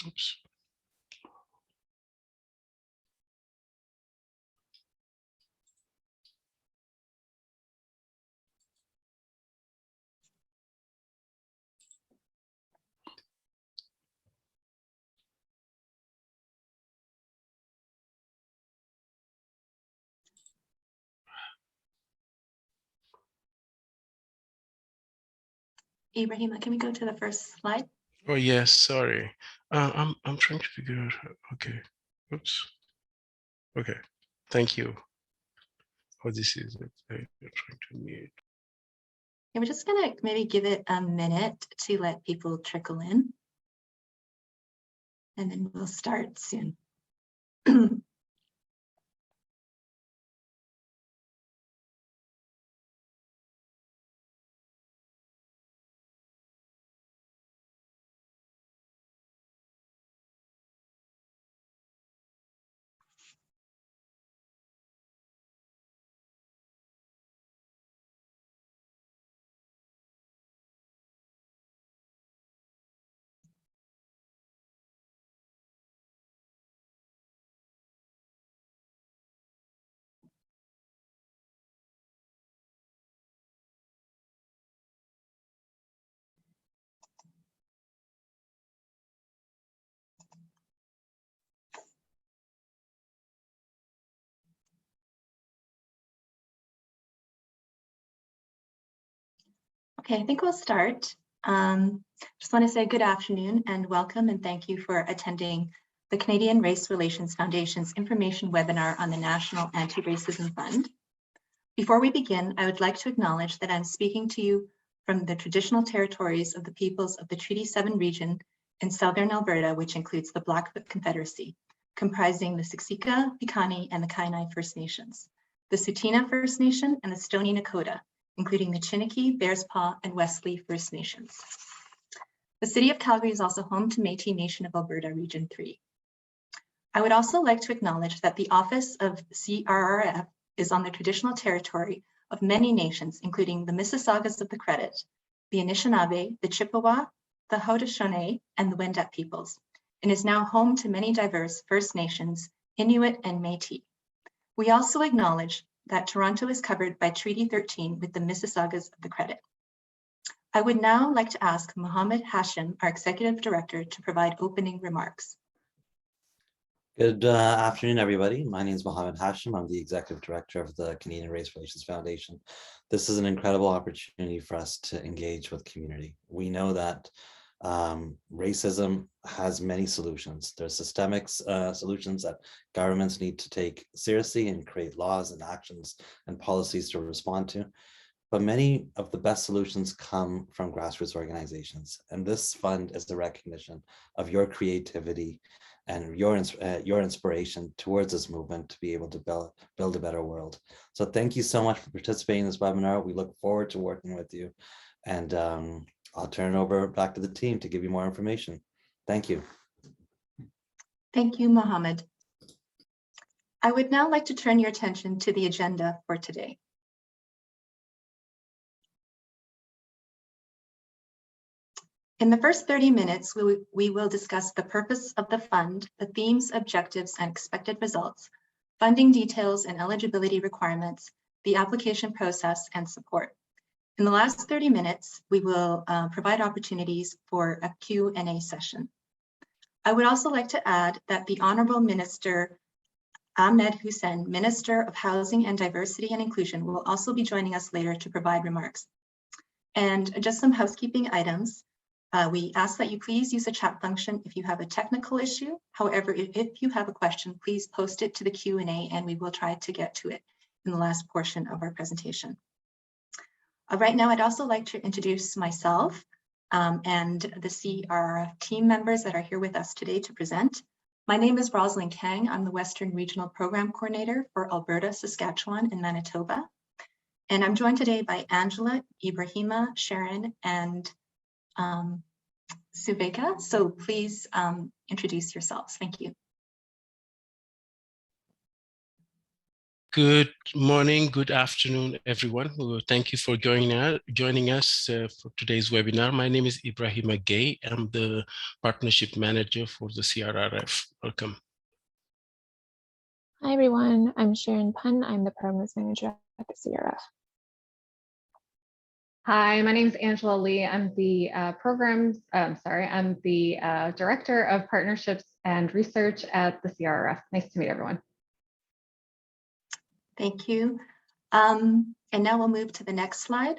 Oops. Ibrahima, can we go to the first slide? Oh yes, sorry. I'm trying to figure out okay. Oops. Okay. Thank you. Oh, this is it. I'm trying to mute. And we're just gonna maybe give it a minute to let people trickle in. And then we'll start soon. Okay, I think we'll start. Just want to say good afternoon and welcome and thank you for attending the Canadian Race Relations Foundation's information webinar on the National Anti-Racism Fund. Before we begin, I would like to acknowledge that I'm speaking to you from the traditional territories of the peoples of the Treaty 7 region in southern Alberta, which includes the Blackfoot Confederacy, comprising the Siksika, Piikani, and the Kainai First Nations, the Tsuut'ina First Nation, and the Stoney Nakoda, including the Chiniki, Bearspaw, and Wesley First Nations. The city of Calgary is also home to Métis Nation of Alberta, Region 3. I would also like to acknowledge that the office of CRRF is on the traditional territory of many nations, including the Mississaugas of the Credit, the Anishinaabe, the Chippewa, the Haudenosaunee, and the Wendat peoples, and is now home to many diverse First Nations, Inuit, and Métis. We also acknowledge that Toronto is covered by Treaty 13 with the Mississaugas of the Credit. I would now like to ask Mohammed Hashim, our Executive Director, to provide opening remarks. Good afternoon, everybody. My name is Mohammed Hashim. I'm the Executive Director of the Canadian Race Relations Foundation. This is an incredible opportunity for us to engage with community. We know that racism has many solutions. There's systemic solutions that governments need to take seriously and create laws and actions and policies to respond to. But many of the best solutions come from grassroots organizations. And this fund is the recognition of your creativity and your inspiration towards this movement to be able to build a better world. So thank you so much for participating in this webinar. We look forward to working with you. And I'll turn it over back to the team to give you more information. Thank you. Thank you, Mohammed. I would now like to turn your attention to the agenda for today. In the first 30 minutes, we will discuss the purpose of the fund, the themes, objectives, and expected results, funding details and eligibility requirements, the application process, and support. In the last 30 minutes, we will provide opportunities for a Q&A session. I would also like to add that the Honorable Minister Ahmed Hussein, Minister of Housing and Diversity and Inclusion, will also be joining us later to provide remarks. And just some housekeeping items. We ask that you please use the chat function if you have a technical issue. However, if you have a question, please post it to the Q&A and we will try to get to it in the last portion of our presentation. Right now, I'd also like to introduce myself and the CRRF team members that are here with us today to present. My name is Rosalind Kang. I'm the Western Regional Program Coordinator for Alberta, Saskatchewan, and Manitoba. And I'm joined today by Angela, Ibrahima, Sharon, and Subeka. So please introduce yourselves. Thank you. Good morning, good afternoon, everyone. Thank you for joining us for today's webinar. My name is Ibrahima Gay. I'm the Partnership Manager for the CRRF. Welcome. Hi, everyone. I'm Sharon Pun. I'm the Programs Manager at the CRRF. Hi, my name is Angela Lee. I'm the Director of Partnerships and Research at the CRRF. Nice to meet everyone. Thank you. And now we'll move to the next slide.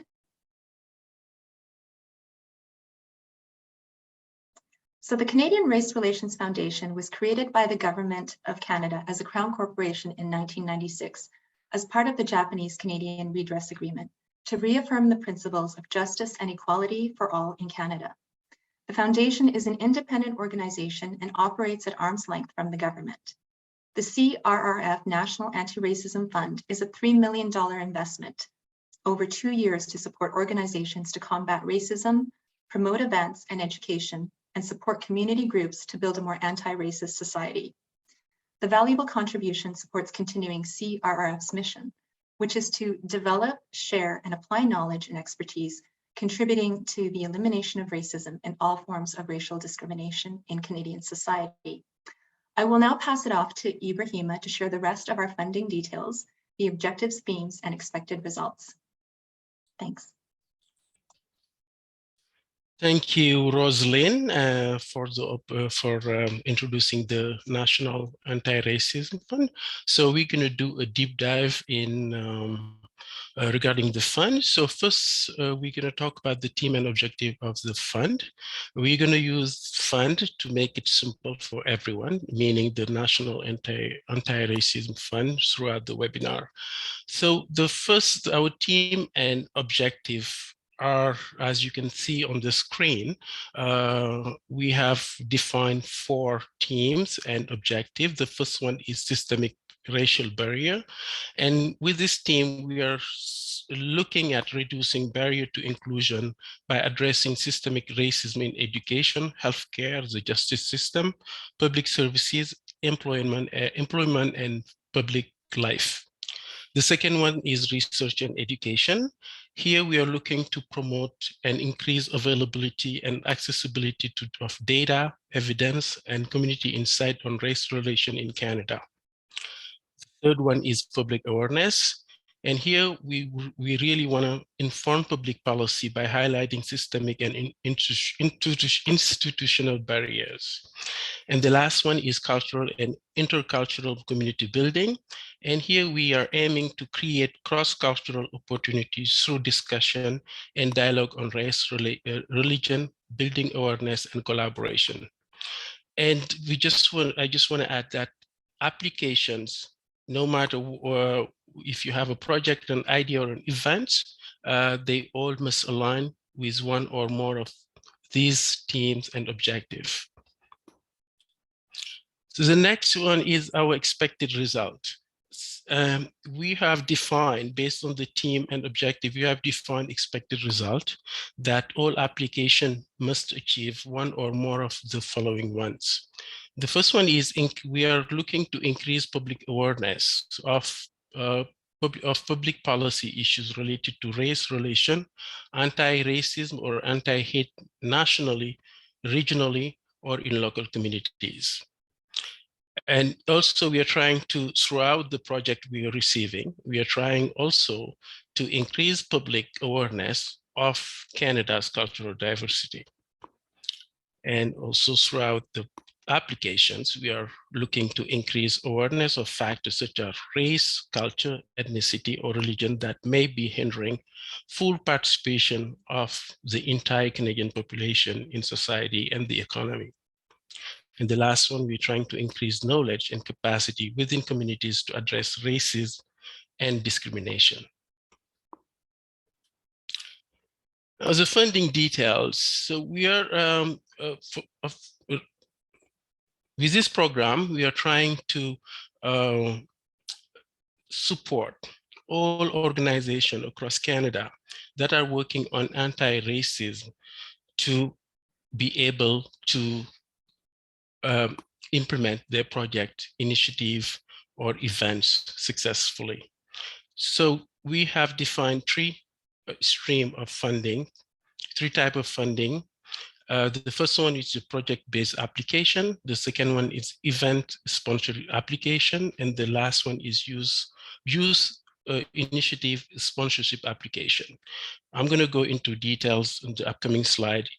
So the Canadian Race Relations Foundation was created by the Government of Canada as a Crown Corporation in 1996 as part of the Japanese-Canadian Redress Agreement to reaffirm the principles of justice and equality for all in Canada. The foundation is an independent organization and operates at arm's length from the government. The CRRF National Anti-Racism Fund is a $3 million investment over 2 years to support organizations to combat racism, promote events and education, and support community groups to build a more anti-racist society. The valuable contribution supports continuing CRRF's mission, which is to develop, share, and apply knowledge and expertise, contributing to the elimination of racism and all forms of racial discrimination in Canadian society. I will now pass it off to Ibrahima to share the rest of our funding details, the objectives, themes, and expected results. Thanks. Thank you, Rosalind, for introducing the National Anti-Racism Fund. So we're going to do a deep dive in regarding the fund. So first, we're going to talk about the theme and objective of the fund. We're going to use fund to make it simple for everyone, meaning the National Anti-Racism Fund throughout the webinar. So the first, our theme and objective are, as you can see on the screen, we have defined 4 themes and objectives. The first one is systemic racial barrier. And with this theme, we are looking at reducing barrier to inclusion by addressing systemic racism in education, healthcare, the justice system, public services, employment and public life. The second one is research and education. Here we are looking to promote and increase availability and accessibility of data, evidence, and community insight on race relation in Canada. The third one is public awareness. And here we really want to inform public policy by highlighting systemic and institutional barriers. And the last one is cultural and intercultural community building. And here we are aiming to create cross-cultural opportunities through discussion and dialogue on race, religion, building awareness, and collaboration. And I just want to add that applications, no matter if you have a project, an idea, or an event, they all must align with one or more of these themes and objectives. So the next one is our expected result. We have defined, based on the theme and objective, we have defined expected result that all application must achieve one or more of the following ones. The first one is we are looking to increase public awareness of public policy issues related to race relation, anti-racism, or anti-hate nationally, regionally, or in local communities. And also we are trying to, throughout the project we are receiving, we are trying also to increase public awareness of Canada's cultural diversity. And also throughout the applications, we are looking to increase awareness of factors such as race, culture, ethnicity, or religion that may be hindering full participation of the entire Canadian population in society and the economy. And the last one, we're trying to increase knowledge and capacity within communities to address racism and discrimination. Now, the funding details. So we are, with this program, we are trying to support all organizations across Canada that are working on anti-racism to be able to implement their project initiative or events successfully. So we have defined three streams of funding, three types of funding. The first one is the project-based application. The second one is event sponsored application. And the last one is use initiative sponsorship application. I'm going to go into details in the upcoming slide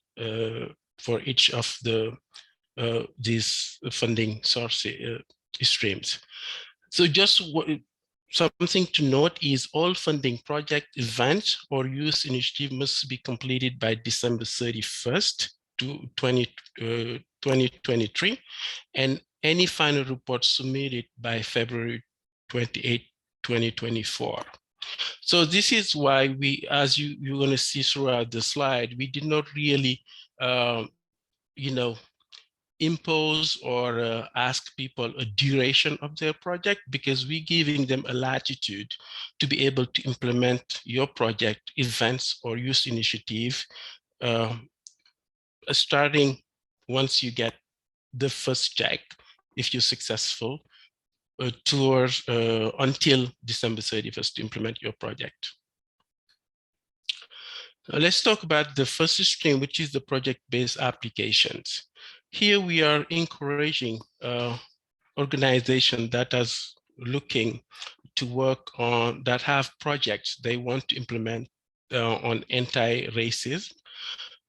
for each of these funding source streams. So just something to note is all funding project events or use initiative must be completed by December 31st, 2023, and any final report submitted by February 28, 2024. So this is why we, as you're going to see throughout the slide, we did not really, impose or ask people a duration of their project, because we're giving them a latitude to be able to implement your project events or use initiative starting once you get the first check, if you're successful, towards until December 31st to implement your project. Let's talk about the first stream, which is the project-based applications. Here we are encouraging organizations that are looking to work on, that have projects they want to implement on anti-racism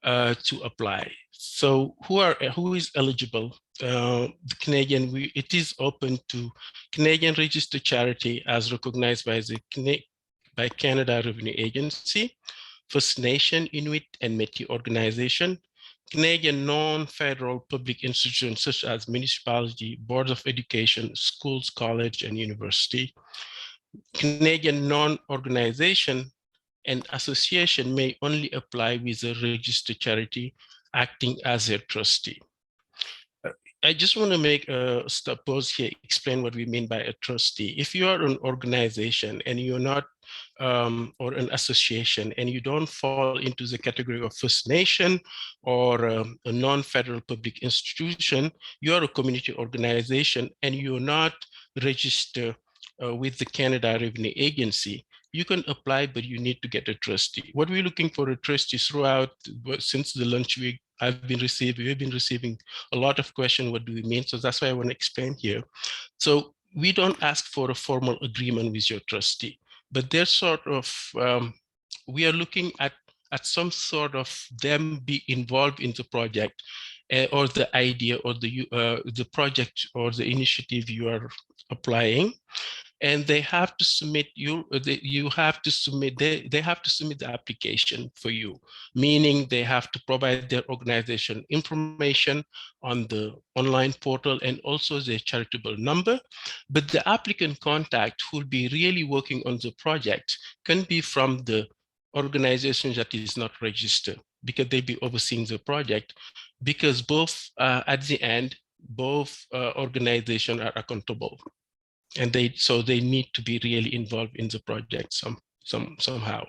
to apply. So who is eligible? The Canadian, it is open to Canadian registered charity as recognized by Canada Revenue Agency, First Nation, Inuit, and Métis organization, Canadian non-federal public institutions such as municipality, boards of education, schools, college, and university. Canadian non-organization and association may only apply with a registered charity acting as a trustee. I just want to make a pause here, explain what we mean by a trustee. If you are an organization and you're not, or an association, and you don't fall into the category of First Nation or a non-federal public institution, you are a community organization and you're not registered with the Canada Revenue Agency, you can apply, but you need to get a trustee. What we're looking for a trustee throughout, since the lunch week, we've been receiving a lot of questions, what do we mean? So that's why I want to explain here. So we don't ask for a formal agreement with your trustee, but they're sort of, we are looking at some sort of them be involved in the project or the idea or the project or the initiative you are applying. And they have to submit they have to submit the application for you, meaning they have to provide their organization information on the online portal and also their charitable number. But the applicant contact who will be really working on the project can be from the organization that is not registered, because they be overseeing the project, because both at the end, both organizations are accountable. And they need to be really involved in the project somehow.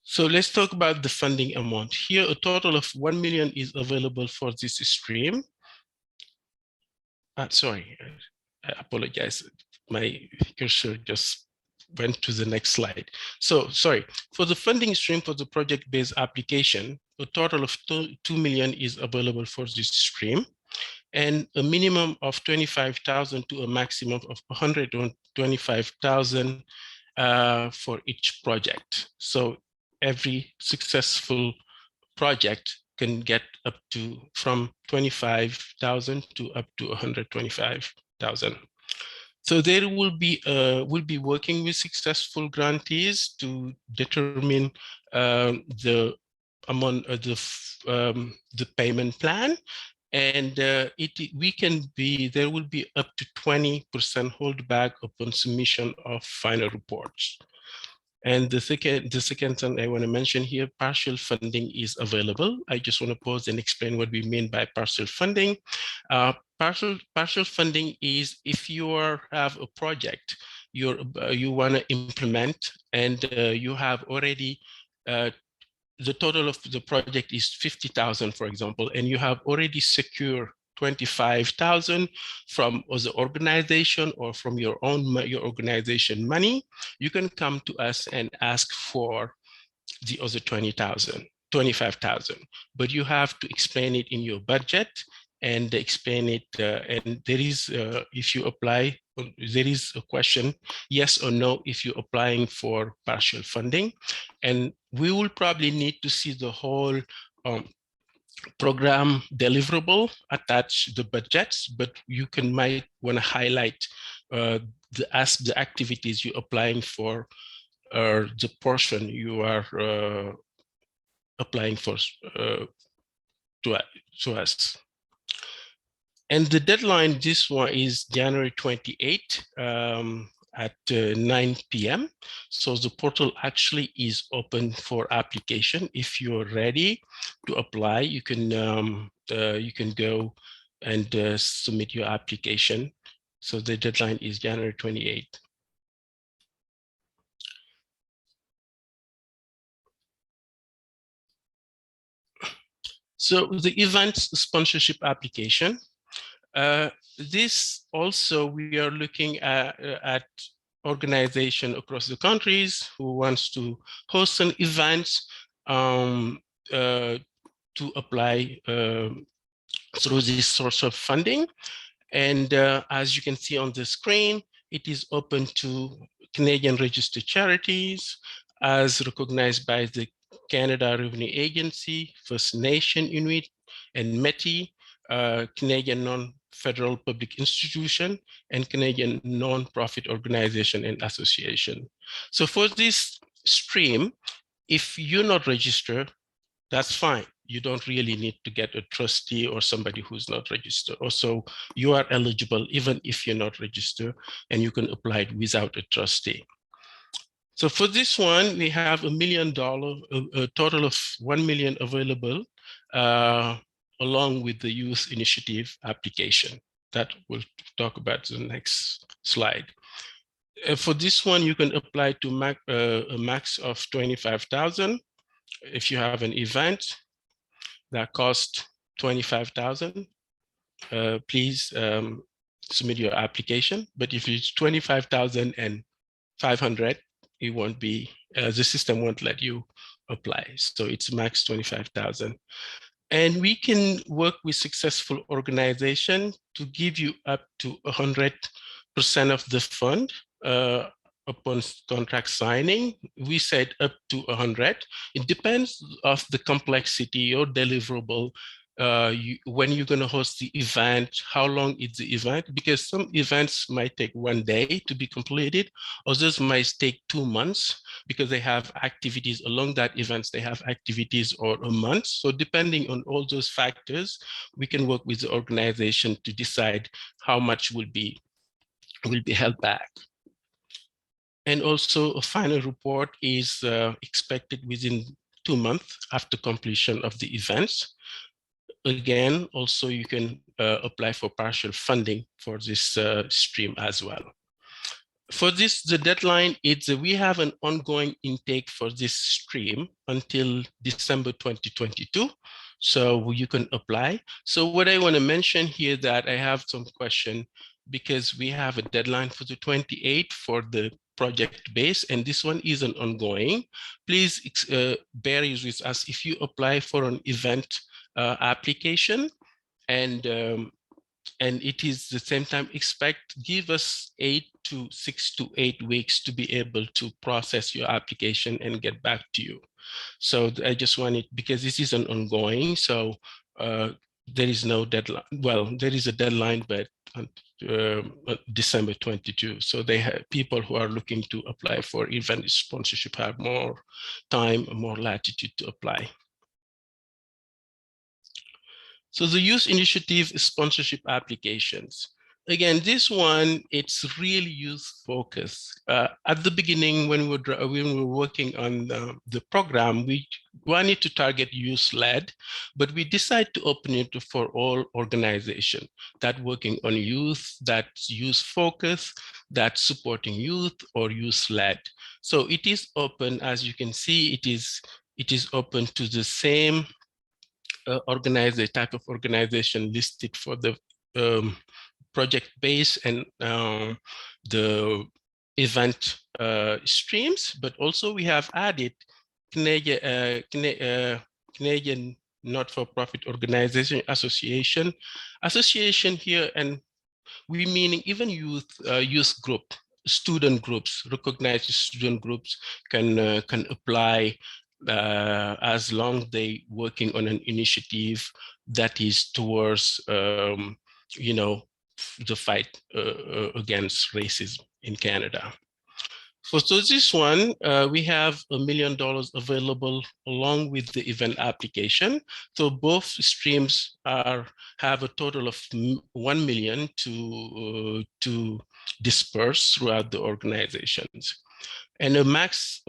So let's talk about the funding amount. Here, a total of 1 million is available for this stream. Sorry, I apologize. My cursor just went to the next slide. So sorry, for the funding stream for the project-based application, a total of 2 million is available for this stream, and a minimum of 25,000 to a maximum of 125,000 for each project. So every successful project can get up to from 25,000 to up to 125,000. So there will be working with successful grantees to determine the amount of the payment plan. And there will be up to 20% holdback upon submission of final reports. And the second thing I want to mention here, partial funding is available. I just want to pause and explain what we mean by partial funding. Partial funding is if you have a project you want to implement, and you have already the total of the project is 50,000, for example, and you have already secured 25,000 from other organization or from your organization money, you can come to us and ask for the other 25,000, but you have to explain it in your budget and explain it. And there is, if you apply, there is a question, yes or no, if you're applying for partial funding. And we will probably need to see the whole program deliverable, attach the budgets, but you might want to highlight the activities you're applying for, or the portion you are applying for to us. And the deadline, this one is January 28 at 9 p.m. So the portal actually is open for application. If you're ready to apply, you can go and submit your application. So the deadline is January 28. So the events sponsorship application, this also we are looking at organization across the countries who wants to host an event to apply through this source of funding. And as you can see on the screen, it is open to Canadian registered charities as recognized by the Canada Revenue Agency, First Nation Inuit, and Métis, Canadian non-federal public institution, and Canadian non-profit organization and association. So for this stream, if you're not registered, that's fine. You don't really need to get a trustee or somebody who's not registered. Also, you are eligible even if you're not registered, and you can apply it without a trustee. So for this one, we have $1 million, a total of 1 million available, along with the youth initiative application that we'll talk about in the next slide. For this one, you can apply to a max of 25,000. If you have an event that costs 25,000, please submit your application. But if it's 25,500, it won't be, the system won't let you apply. So it's max 25,000. And we can work with successful organization to give you up to 100% of the fund upon contract signing. We said up to 100. It depends of the complexity or deliverable. When you're going to host the event, how long is the event? Because some events might take 1 day to be completed. Others might take 2 months because they have activities along that events. They have activities or a month. So depending on all those factors, we can work with the organization to decide how much will be held back. And also a final report is expected within 2 months after completion of the events. Again, also you can apply for partial funding for this stream as well. For this, the deadline is we have an ongoing intake for this stream until December 2022. So you can apply. So what I want to mention here that I have some question because we have a deadline for the 28th for the project base, and this one is an ongoing. Please bear with us if you apply for an event application, and it is the same time give us 6 to 8 weeks to be able to process your application and get back to you. So I just wanted, because this is an ongoing, so there is no deadline. Well, there is a deadline, but December 22. So they have people who are looking to apply for event sponsorship have more time, more latitude to apply. So the youth initiative sponsorship applications. Again, this one, it's really youth focused. At the beginning, when we were working on the program, we wanted to target youth-led, but we decided to open it for all organizations that working on youth, that's youth focused, that's supporting youth or youth-led. So it is open, as you can see, it is open to the same organize a type of organization listed for the project-based and the event streams, but also we have added Canadian not-for-profit organization association here, and we meaning even youth group, student groups, recognized student groups can apply as long they working on an initiative that is towards the fight against racism in Canada. So this one, we have $1 million available along with the event application. So both streams have a total of 1 million to disperse throughout the organizations, and a max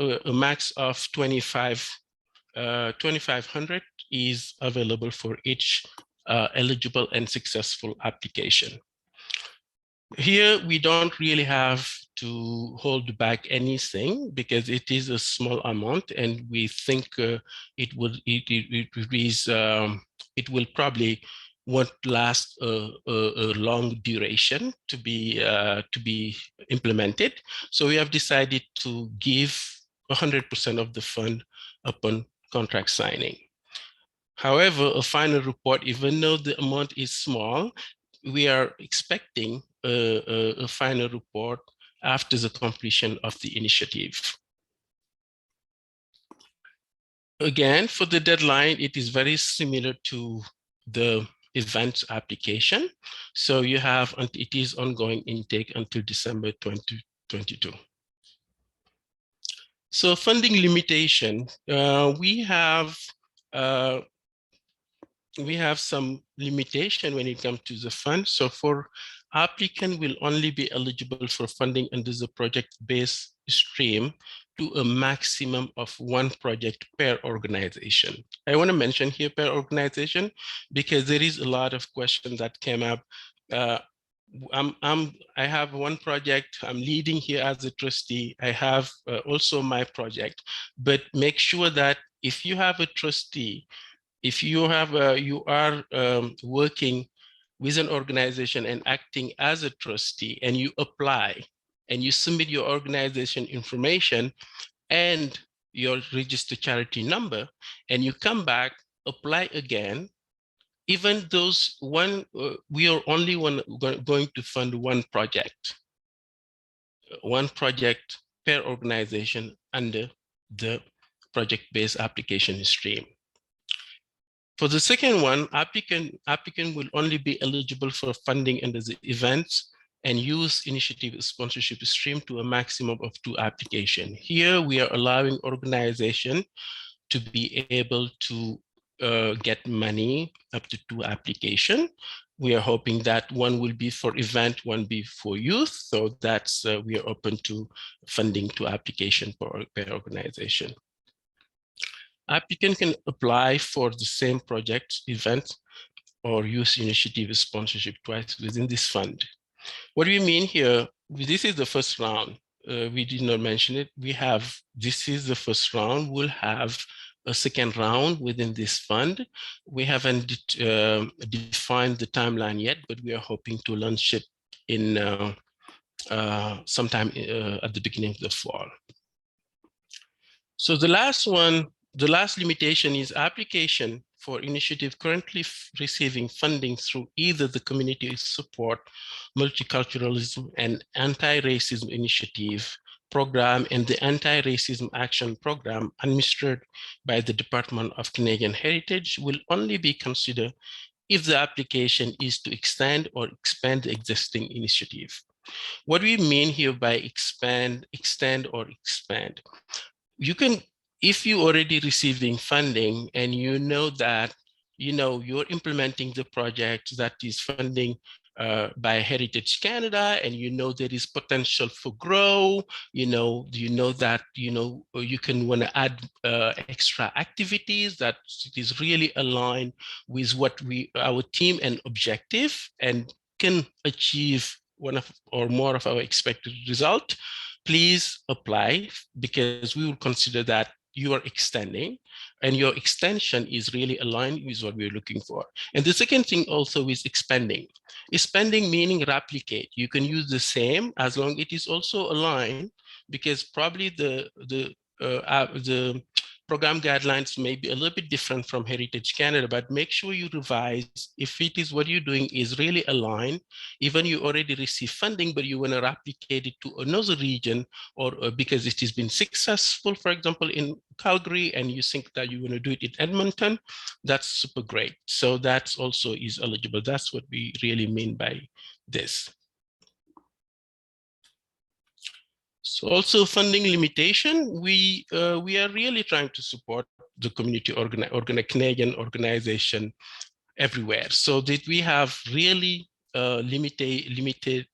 of 2,500 is available for each eligible and successful application. Here, we don't really have to hold back anything because it is a small amount, and we think it will probably won't last a long duration to be implemented. So we have decided to give 100% of the fund upon contract signing. However, a final report, even though the amount is small, we are expecting a final report after the completion of the initiative. Again, for the deadline, it is very similar to the events application. So you have, it is ongoing intake until December 2022. So funding limitation, we have some limitation when it comes to the fund. So for applicant will only be eligible for funding under the project-based stream to a maximum of 1 project per organization. I want to mention here per organization because there is a lot of questions that came up. I have 1 project I'm leading here as a trustee. I have also my project, but make sure that if you have a trustee, if you have you are working with an organization and acting as a trustee, and you apply and you submit your organization information and your registered charity number, and you come back, apply again, even those we are only going to fund 1 project per organization under the project-based application stream. For the second one, applicant will only be eligible for funding under the events and youth initiative sponsorship stream to a maximum of 2 applications. Here, we are allowing organization to be able to get money up to 2 applications. We are hoping that 1 will be for event, 1 be for youth. So that's we are open to funding 2 applications per organization. Applicant can apply for the same project, event, or youth initiative sponsorship twice within this fund. What do we mean here? This is the first round. We did not mention it. This is the first round. We'll have a second round within this fund. We haven't defined the timeline yet, but we are hoping to launch it in sometime at the beginning of the fall. So the last limitation is application for initiative currently receiving funding through either the Community Support, Multiculturalism and Anti-Racism Initiative Program and the Anti-Racism Action Program administered by the Department of Canadian Heritage will only be considered if the application is to extend or expand the existing initiative. What we mean here by extend or expand? You can, if you're already receiving funding and you know that you're implementing the project that is funding by Heritage Canada, and there is potential for growth, you know that you can want to add extra activities that is really aligned with what our team and objective and can achieve one of or more of our expected result, please apply, because we will consider that you are extending, and your extension is really aligned with what we're looking for. And the second thing also is expanding. Expanding meaning replicate. You can use the same as long it is also aligned, because probably the program guidelines may be a little bit different from Heritage Canada, but make sure you revise if it is what you're doing is really aligned. Even you already receive funding, but you want to replicate it to another region, or because it has been successful, for example, in Calgary, and you think that you want to do it in Edmonton, that's super great. So that's also is eligible. That's what we really mean by this. So also funding limitation, we are really trying to support the community Canadian organization everywhere, so that we have really limited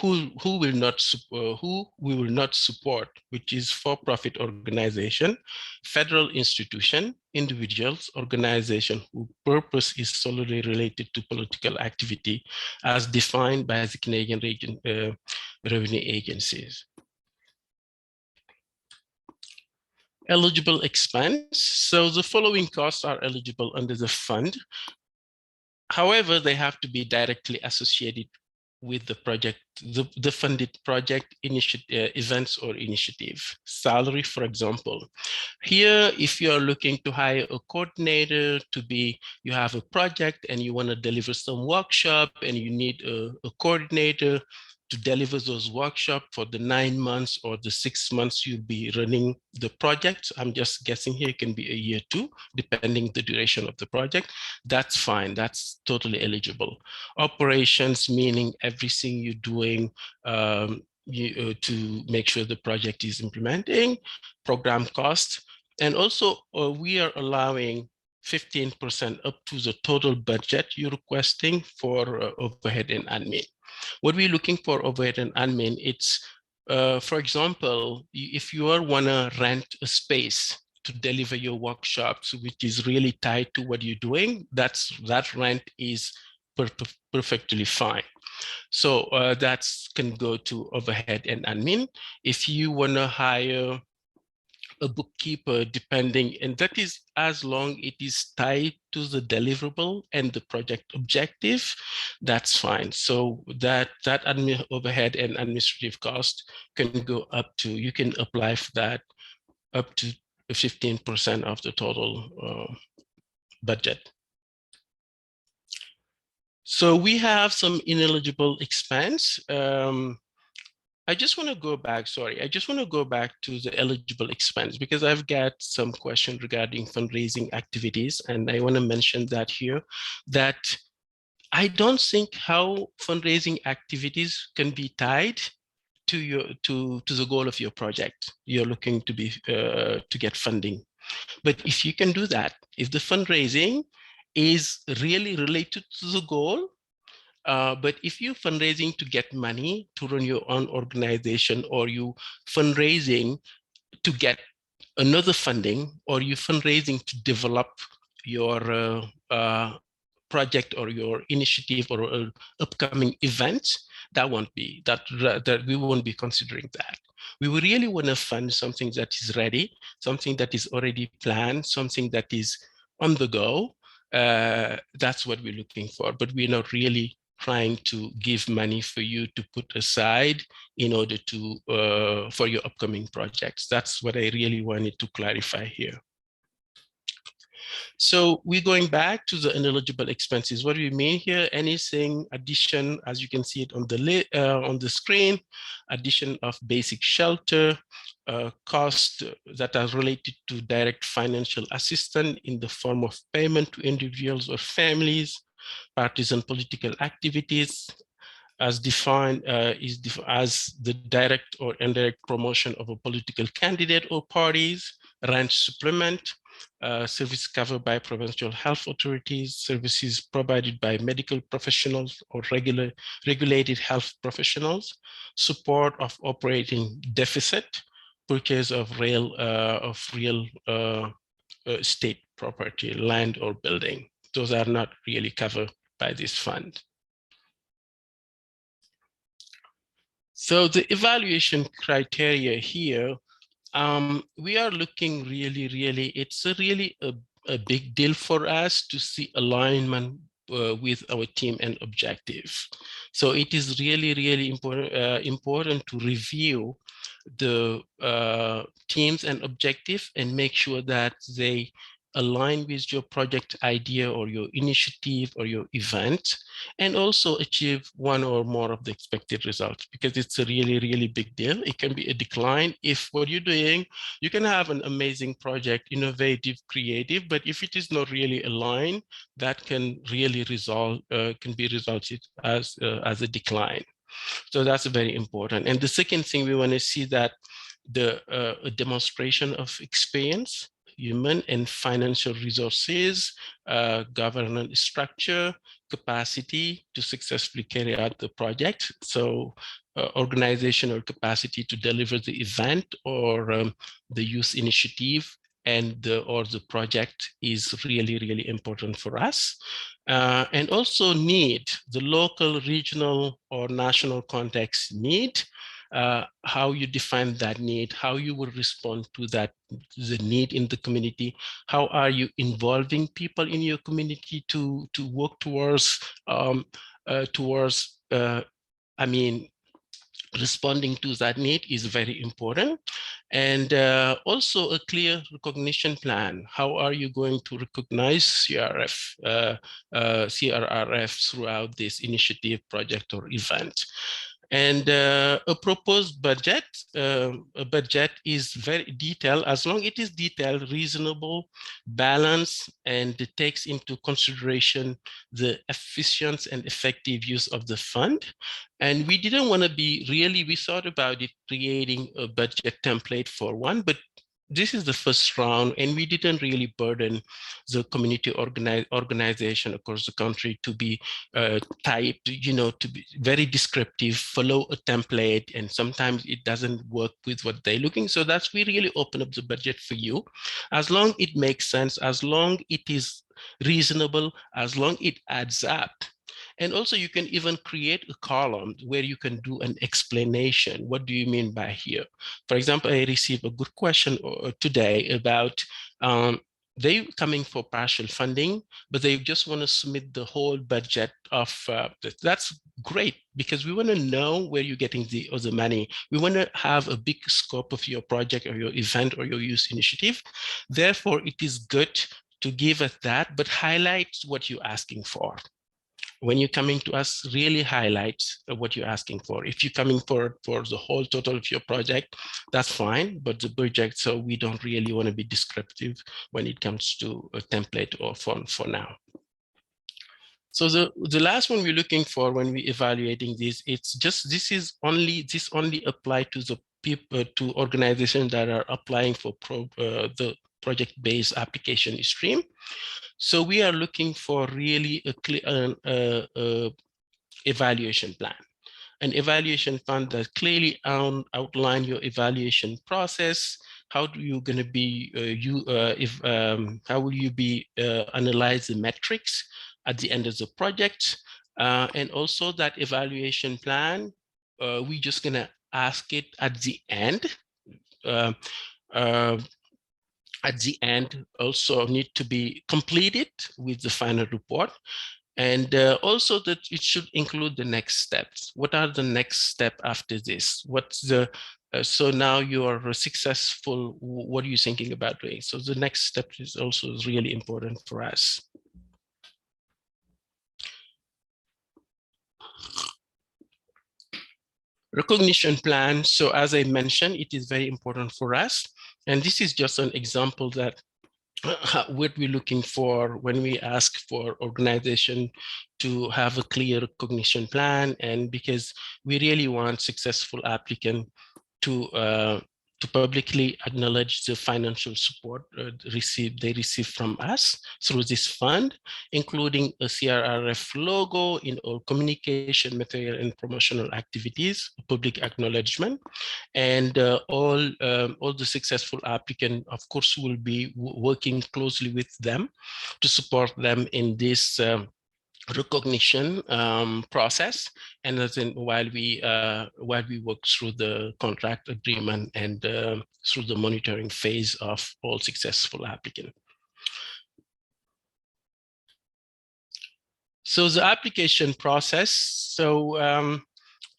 who we will not support, which is for-profit organization, federal institution, individuals, organization whose purpose is solely related to political activity as defined by the Canadian revenue agencies. Eligible expense. So the following costs are eligible under the fund. However, they have to be directly associated with the project, the funded project events or initiative. Salary, for example. Here, if you're looking to hire a coordinator you have a project and you want to deliver some workshop and you need a coordinator to deliver those workshops for the 9 months or the 6 months you'll be running the project. I'm just guessing here, it can be a year 2, depending the duration of the project. That's fine, that's totally eligible. Operations, meaning everything you're doing to make sure the project is implementing, program cost. And also we are allowing 15% up to the total budget you're requesting for overhead and admin. What we're looking for overhead and admin, it's, for example, if you want to rent a space to deliver your workshops, which is really tied to what you're doing, that rent is perfectly fine. So that can go to overhead and admin. If you want to hire a bookkeeper, depending, and that is as long it is tied to the deliverable and the project objective, that's fine. So that overhead and administrative cost can go up to, you can apply for that up to 15% of the total budget. So we have some ineligible expense. I just want to go back, I just want to go back to the eligible expense, because I've got some questions regarding fundraising activities, and I want to mention that here, that I don't think how fundraising activities can be tied to the goal of your project. You're looking to get funding. But if you can do that, if the fundraising is really related to the goal, but if you're fundraising to get money to run your own organization, or you fundraising to get another funding, or you fundraising to develop your project or your initiative or upcoming event, that won't be, that we won't be considering that. We will really want to fund something that is ready, something that is already planned, something that is on the go. That's what we're looking for, but we're not really trying to give money for you to put aside in order to for your upcoming projects. That's what I really wanted to clarify here. So we're going back to the ineligible expenses. What do we mean here? Anything addition, as you can see it on the screen, addition of basic shelter, costs that are related to direct financial assistance in the form of payment to individuals or families, partisan political activities, as defined as the direct or indirect promotion of a political candidate or parties, rent supplement, service covered by provincial health authorities, services provided by medical professionals or regulated health professionals, support of operating deficit, purchase of real state property, land or building. Those are not really covered by this fund. So the evaluation criteria here, we are looking really, it's really a big deal for us to see alignment with our team and objective. So it is really important to review the teams and objective and make sure that they align with your project idea or your initiative or your event, and also achieve one or more of the expected results, because it's a really big deal. It can be a decline if what you're doing, you can have an amazing project, innovative, creative, but if it is not really aligned, that can really result, can be resulted as a decline. So that's very important. And the second thing we want to see that the demonstration of experience, human and financial resources, governance structure, capacity to successfully carry out the project. So organizational capacity to deliver the event or the youth initiative and the project is really important for us. And also need the local, regional, or national context need, how you define that need, how you will respond to that, the need in the community, how are you involving people in your community to work towards, responding to that need is very important. And also a clear recognition plan. How are you going to recognize CRRF throughout this initiative, project, or event? And a proposed budget. A budget is very detailed, as long as it is detailed, reasonable, balanced, and it takes into consideration the efficient and effective use of the fund. And we didn't want to be we thought about it, creating a budget template for one, but this is the first round, and we didn't really burden the community organization across the country to be typed, to be very descriptive, follow a template, and sometimes it doesn't work with what they're looking. So that's, we really open up the budget for you, as long it makes sense, as long it is reasonable, as long it adds up. And also you can even create a column where you can do an explanation. What do you mean by here? For example, I received a good question today about they coming for partial funding, but they just want to submit the whole budget of, that's great, because we want to know where you're getting the money. We want to have a big scope of your project or your event or your youth initiative. Therefore, it is good to give us that, but highlight what you're asking for. When you're coming to us, really highlight what you're asking for. If you're coming for the whole total of your project, that's fine, but the budget, so we don't really want to be descriptive when it comes to a template or font for now. So the last one we're looking for when we're evaluating this, it's just, this only apply to the people, to organizations that are applying for the project-based application stream. So we are looking for really a clear evaluation plan. An evaluation plan that clearly outline your evaluation process. How do you going to be how will you be analyze the metrics at the end of the project, and also that evaluation plan, we just going to ask it at the end. At the end, also need to be completed with the final report. And also that it should include the next steps. What are the next steps after this? What's the, so now you are successful, what are you thinking about doing? So the next step is also really important for us. Recognition plan. So as I mentioned, it is very important for us. And this is just an example that what we're looking for when we ask for organization to have a clear recognition plan, and because we really want successful applicant to publicly acknowledge the financial support they receive from us through this fund, including a CRRF logo in all communication material and promotional activities, public acknowledgement, and all the successful applicant, of course, will be working closely with them to support them in this recognition process, and then while we work through the contract agreement and through the monitoring phase of all successful applicants. So the application process. So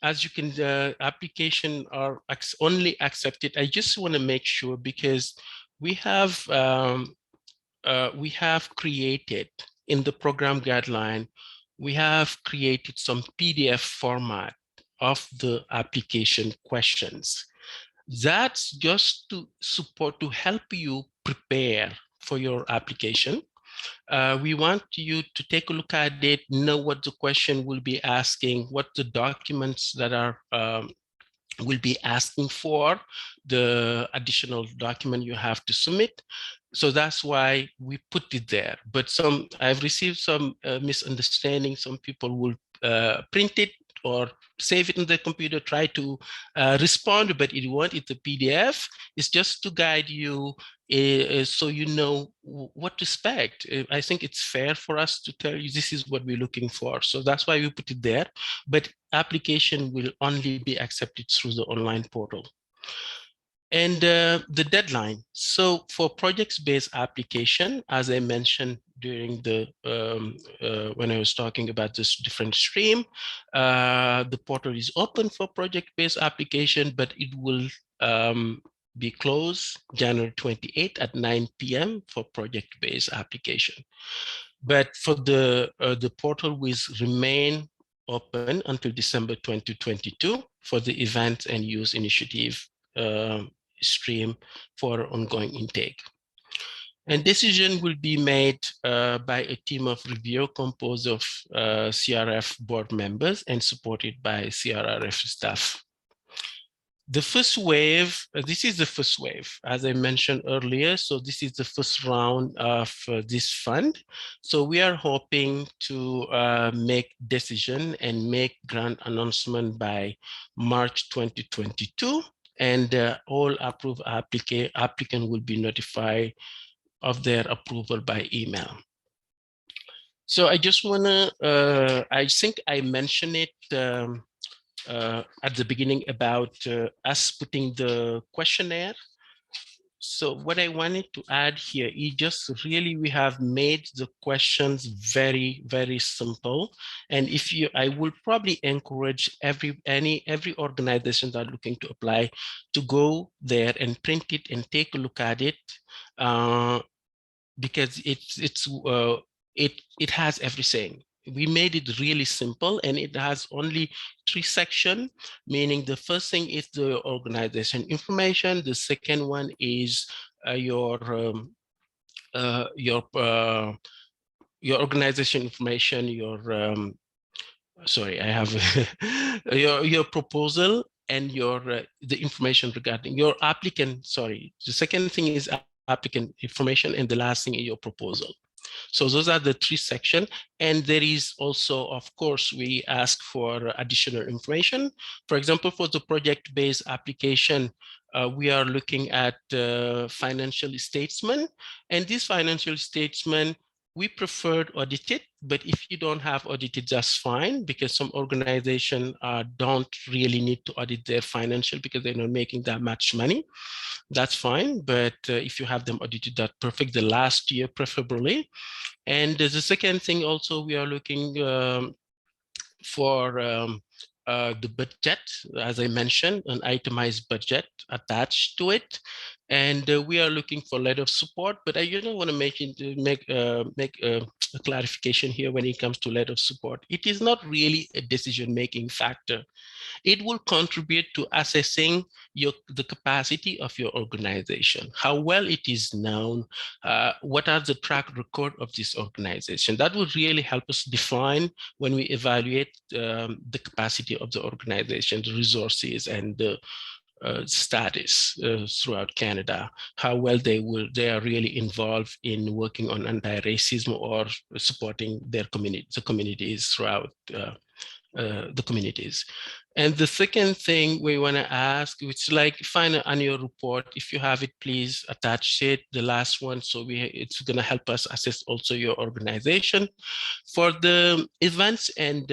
as you can, application are only accepted. I just want to make sure, because we have created in the program guideline, we have created some PDF format of the application questions. That's just to support, to help you prepare for your application. We want you to take a look at it, know what the question will be asking, what the documents that are will be asking for, the additional document you have to submit. So that's why we put it there. But I've received some misunderstanding. Some people will print it or save it in the computer, try to respond, but it won't. It's a PDF. It's just to guide you so you know what to expect. I think it's fair for us to tell you this is what we're looking for. So that's why we put it there. But application will only be accepted through the online portal. And the deadline. So for projects-based application, as I mentioned during the when I was talking about this different stream, the portal is open for project-based application, but it will be closed January 28 at 9 p.m. for project-based application. But for the portal will remain open until December 2022 for the events and use initiative stream for ongoing intake. And decision will be made by a team of review composed of CRRF board members and supported by CRRF staff. The first wave, this is the first wave, as I mentioned earlier. So this is the first round of this fund. So we are hoping to make decision and make grant announcement by March 2022. And all approved applicant will be notified of their approval by email. So I just wanna, I think I mentioned it at the beginning about us putting the questionnaire. So what I wanted to add here is just really we have made the questions very, very simple. And if you, I will probably encourage every organization that are looking to apply to go there and print it and take a look at it, because it has everything. We made it really simple, and it has only 3 sections, meaning the first thing is the organization information. The second one is your organization information, sorry, I have your proposal and your the information regarding your applicant. Sorry, the second thing is applicant information, and the last thing is your proposal. So those are the 3 sections. And there is also, of course, we ask for additional information. For example, for the project-based application, we are looking at financial statement. And this financial statement, we preferred audited, but if you don't have audited, that's fine, because some organizations don't really need to audit their financial because they're not making that much money. That's fine, but if you have them audited, that's perfect, the last year preferably. And the second thing also, we are looking for the budget, as I mentioned, an itemized budget attached to it. And we are looking for letter of support, but I don't want to make a clarification here when it comes to letter of support. It is not really a decision-making factor. It will contribute to assessing the capacity of your organization, how well it is known, what are the track record of this organization. That will really help us define when we evaluate the capacity of the organization, the resources, and the status throughout Canada, how well they are really involved in working on anti-racism or supporting their communities throughout the communities. And the second thing we want to ask, which is like find an annual report. If you have it, please attach it, the last one. So it's going to help us assess also your organization. For the events and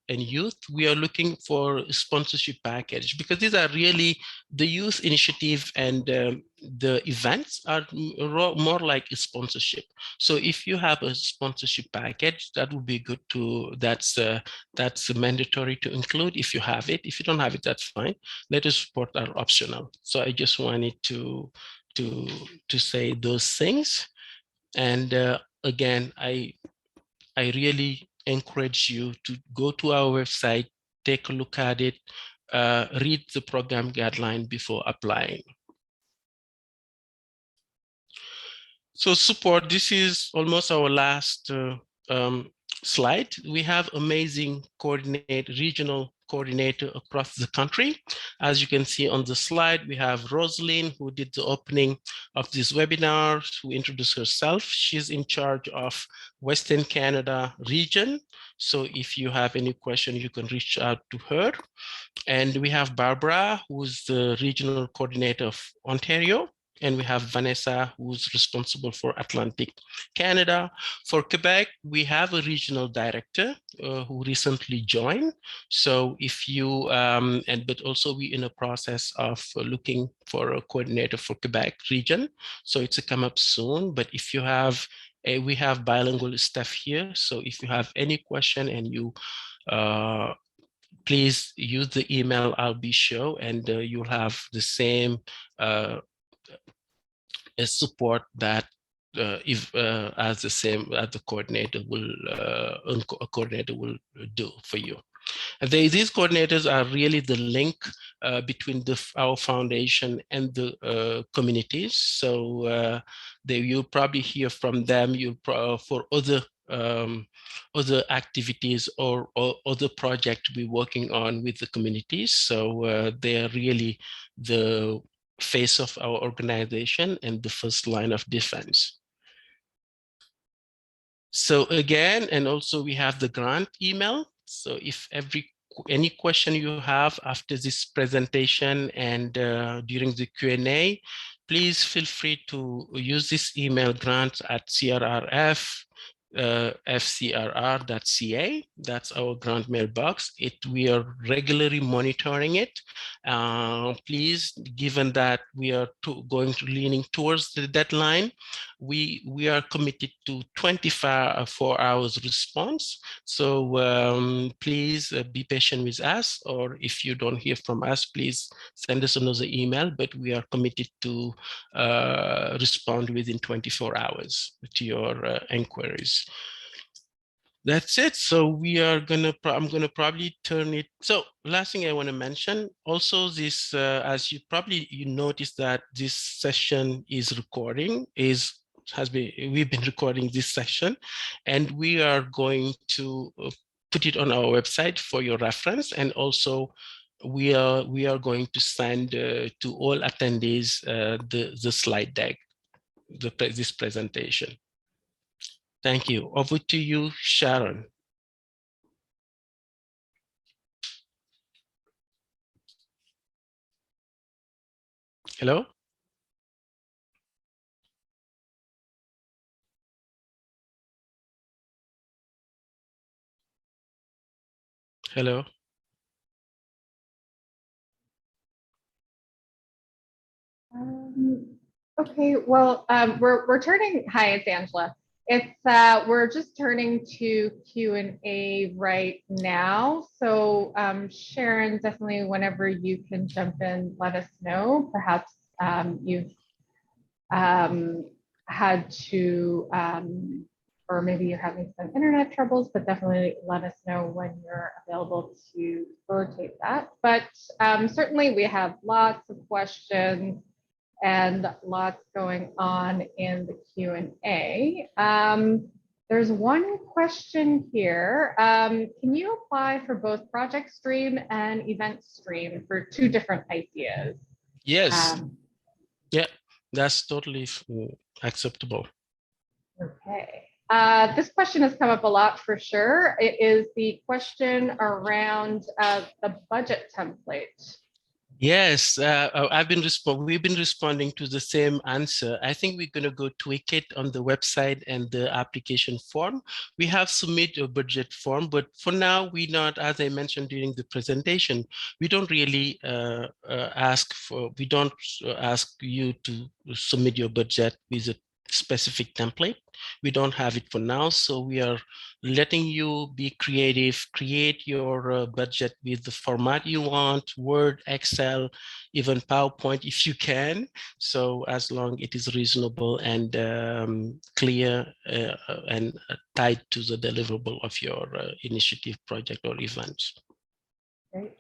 youth, we are looking for sponsorship package, because these are really the youth initiative, and the events are more like a sponsorship. So if you have a sponsorship package, that would be good to, that's mandatory to include if you have it. If you don't have it, that's fine. Letter support are optional. So I just wanted to say those things. And again, I really encourage you to go to our website, take a look at it, read the program guideline before applying. So support, this is almost our last slide. We have amazing regional coordinator across the country. As you can see on the slide, we have Rosalind, who did the opening of this webinar, who introduced herself. She's in charge of Western Canada region. So if you have any question, you can reach out to her. And we have Barbara, who's the regional coordinator of Ontario. And we have Vanessa, who's responsible for Atlantic Canada. For Quebec, we have a regional director who recently joined. So if you, but also we're in a process of looking for a coordinator for Quebec region. So it's a come up soon, but if you have, we have bilingual staff here. So if you have any question and you, please use the email I'll be show, and you'll have the same support that as the same as the coordinator will do for you. And these coordinators are really the link between our foundation and the communities. So you'll probably hear from them. For other activities or other projects we're working on with the communities. So they are really the face of our organization and the first line of defense. So again, and also we have the grant email. So if any question you have after this presentation and during the Q&A, please feel free to use this email, grants@CRRF. fcrr.ca. That's our grant mailbox. We are regularly monitoring it. Please, given that we are leaning towards the deadline, we are committed to 24 hours response. So please be patient with us, or if you don't hear from us, please send us another email, but we are committed to respond within 24 hours to your inquiries. That's it. So we are I'm gonna probably turn it. So last thing I want to mention, also this, as you noticed that this session is we've been recording this session, and we are going to put it on our website for your reference. And also we are going to send to all attendees the slide deck, this presentation. Thank you. Over to you, Sharon. Hello? Hello? Okay, well, we're turning, hi, it's Angela. We're just turning to Q&A right now. So Sharon, definitely whenever you can jump in, let us know. Perhaps you've had to, or maybe you're having some internet troubles, but definitely let us know when you're available to facilitate that. But certainly we have lots of questions and lots going on in the Q&A. There's one question here. Can you apply for both project stream and event stream for 2 different ideas? Yes. Yeah, that's totally acceptable. Okay. This question has come up a lot for sure. It is the question around the budget template. Yes, we've been responding to the same answer. I think we're going to go tweak it on the website and the application form. We have submitted a budget form, but for now, we not, as I mentioned during the presentation, we don't really ask you to submit your budget with a specific template. We don't have it for now, so we are letting you be creative, create your budget with the format you want, Word, Excel, even PowerPoint if you can. So as long it is reasonable and clear and tied to the deliverable of your initiative, project, or event. Great.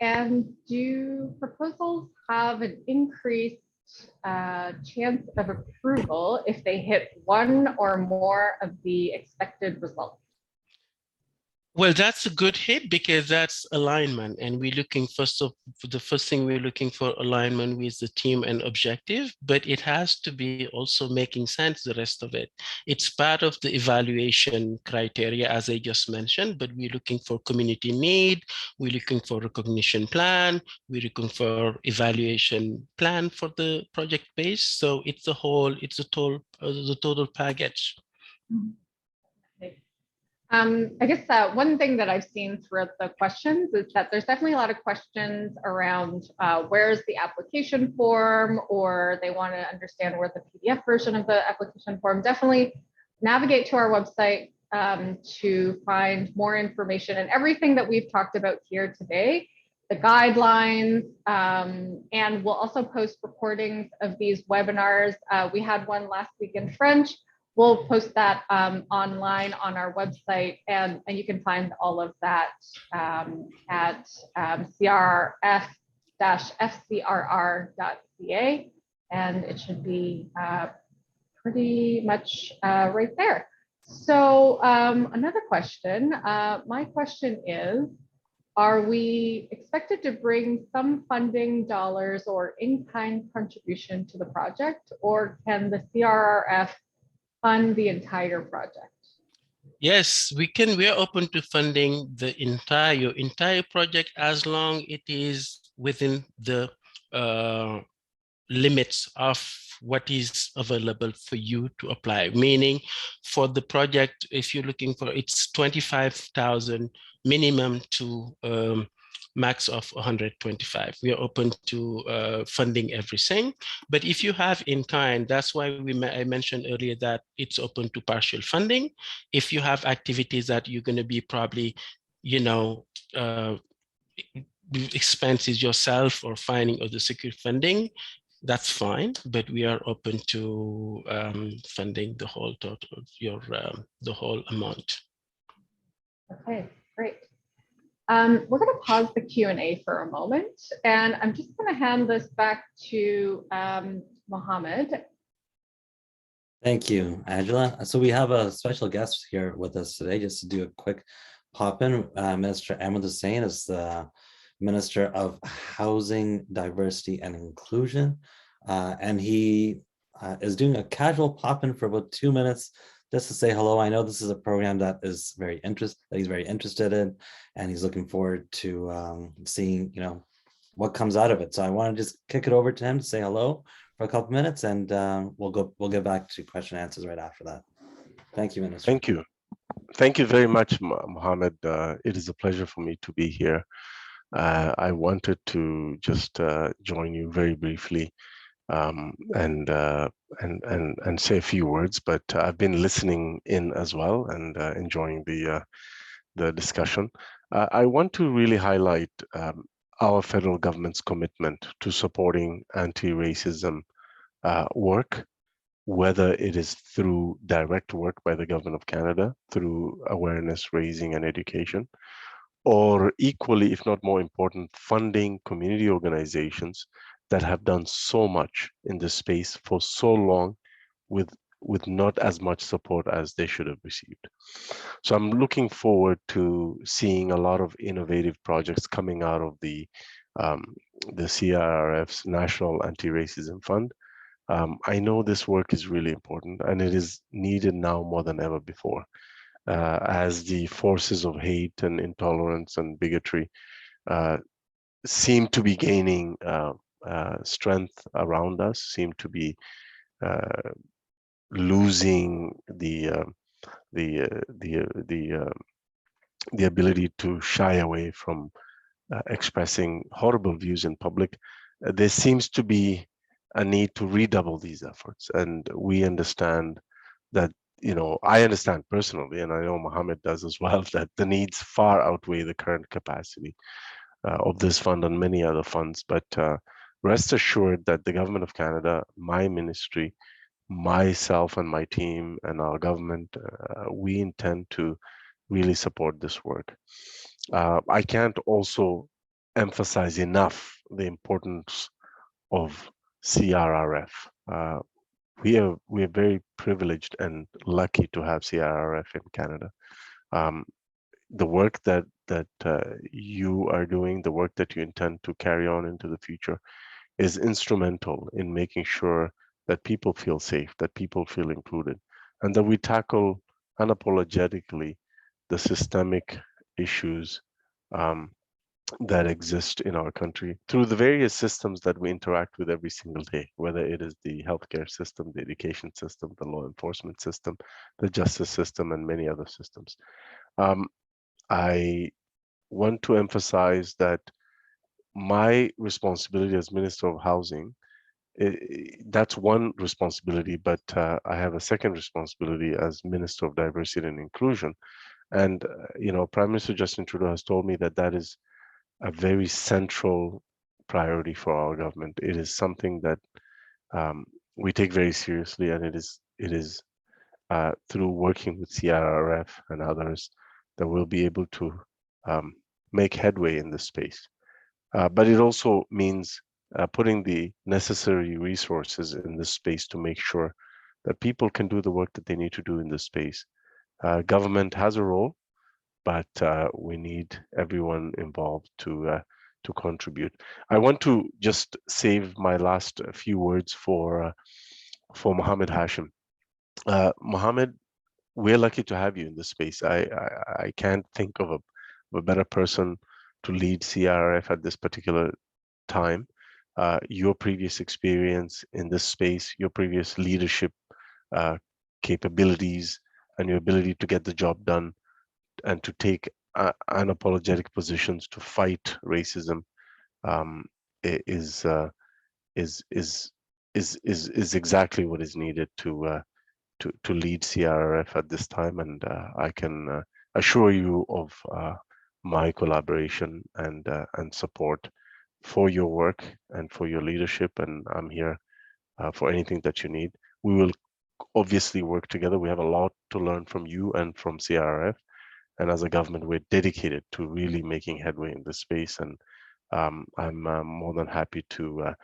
And do proposals have an increased chance of approval if they hit one or more of the expected results? Well, that's a good hit because that's alignment, and we're looking the first thing we're looking for alignment with the team and objective, but it has to be also making sense, the rest of it. It's part of the evaluation criteria, as I just mentioned, but we're looking for community need, we're looking for recognition plan, we're looking for evaluation plan for the project base. So it's the total package. Mm-hmm. I guess one thing that I've seen throughout the questions is that there's definitely a lot of questions around where's the application form, or they want to understand where the PDF version of the application form. Definitely navigate to our website to find more information, and everything that we've talked about here today, the guidelines, and we'll also post recordings of these webinars. We had one last week in French. We'll post that online on our website, and you can find all of that at crrf-fcrr.ca, and it should be pretty much right there. So another question, my question is, are we expected to bring some funding dollars or in-kind contribution to the project, or can the CRRF fund the entire project? Yes, we can. We are open to funding the entire project as long it is within the limits of what is available for you to apply. Meaning, for the project, if you're looking for, it's 25,000 minimum to max of 125. We are open to funding everything. But if you have in kind, that's why I mentioned earlier that it's open to partial funding. If you have activities that you're going to be probably, expenses yourself or finding other secure funding, that's fine. But we are open to funding the whole total, the whole amount. Okay, great. We're going to pause the Q&A for a moment, and I'm just going to hand this back to Mohammed. Thank you, Angela. So we have a special guest here with us today, just to do a quick pop-in. Minister Ahmed Hussein is the Minister of Housing, Diversity, and Inclusion, and he is doing a casual pop-in for about 2 minutes, just to say hello. I know this is a program that he's very interested in, and he's looking forward to seeing, what comes out of it. So I want to just kick it over to him to say hello for a couple minutes, and we'll get back to question and answers right after that. Thank you, Minister. Thank you very much, Mohammed. It is a pleasure for me to be here. I wanted to just join you very briefly and say a few words, but I've been listening in as well and enjoying the discussion. I want to really highlight our federal government's commitment to supporting anti-racism work, whether it is through direct work by the Government of Canada, through awareness raising and education, or equally, if not more important, funding community organizations that have done so much in this space for so long with not as much support as they should have received. So I'm looking forward to seeing a lot of innovative projects coming out of the CRRF's National Anti-Racism Fund, I know this work is really important, and it is needed now more than ever before, as the forces of hate and intolerance and bigotry seem to be gaining strength around us, seem to be losing the ability to shy away from expressing horrible views in public. There seems to be a need to redouble these efforts, and we understand that, I understand personally, and I know Mohammed does as well, that the needs far outweigh the current capacity of this fund and many other funds. But rest assured that the Government of Canada, my ministry, myself and my team and our government, we intend to really support this work. I can't also emphasize enough the importance of CRRF. We are very privileged and lucky to have CRRF in Canada. The work that you are doing, the work that you intend to carry on into the future, is instrumental in making sure that people feel safe, that people feel included, and that we tackle unapologetically the systemic issues that exist in our country through the various systems that we interact with every single day, whether it is the healthcare system, the education system, the law enforcement system, the justice system, and many other systems. I want to emphasize that my responsibility as Minister of Housing, that's one responsibility, but I have a second responsibility as Minister of Diversity and Inclusion. And, Prime Minister Justin Trudeau has told me that that is a very central priority for our government. It is something that we take very seriously, and it is through working with CRRF and others that we'll be able to make headway in this space. But it also means putting the necessary resources in this space to make sure that people can do the work that they need to do in this space. Government has a role, but we need everyone involved to contribute. I want to just save my last few words for Mohammed Hashim. Mohammed, we're lucky to have you in this space. I can't think of a better person to lead CRRF at this particular time. Your previous experience in this space, your previous leadership capabilities, and your ability to get the job done and to take unapologetic positions to fight racism is exactly what is needed to lead CRRF at this time, and I can assure you of my collaboration and support for your work and for your leadership, and I'm here for anything that you need. We will obviously work together. We have a lot to learn from you and from CRRF, and as a government, we're dedicated to really making headway in this space, and I'm more than happy to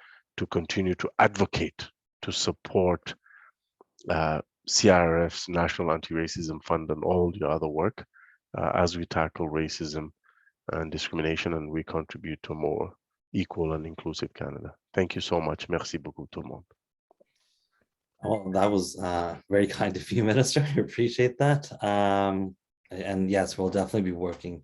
continue to advocate to support CRRF's National Anti-Racism Fund and all your other work as we tackle racism and discrimination, and we contribute to a more equal and inclusive Canada. Thank you so much. Merci beaucoup, tout le monde. Well, that was very kind of you, Minister. I appreciate that. And yes, we'll definitely be working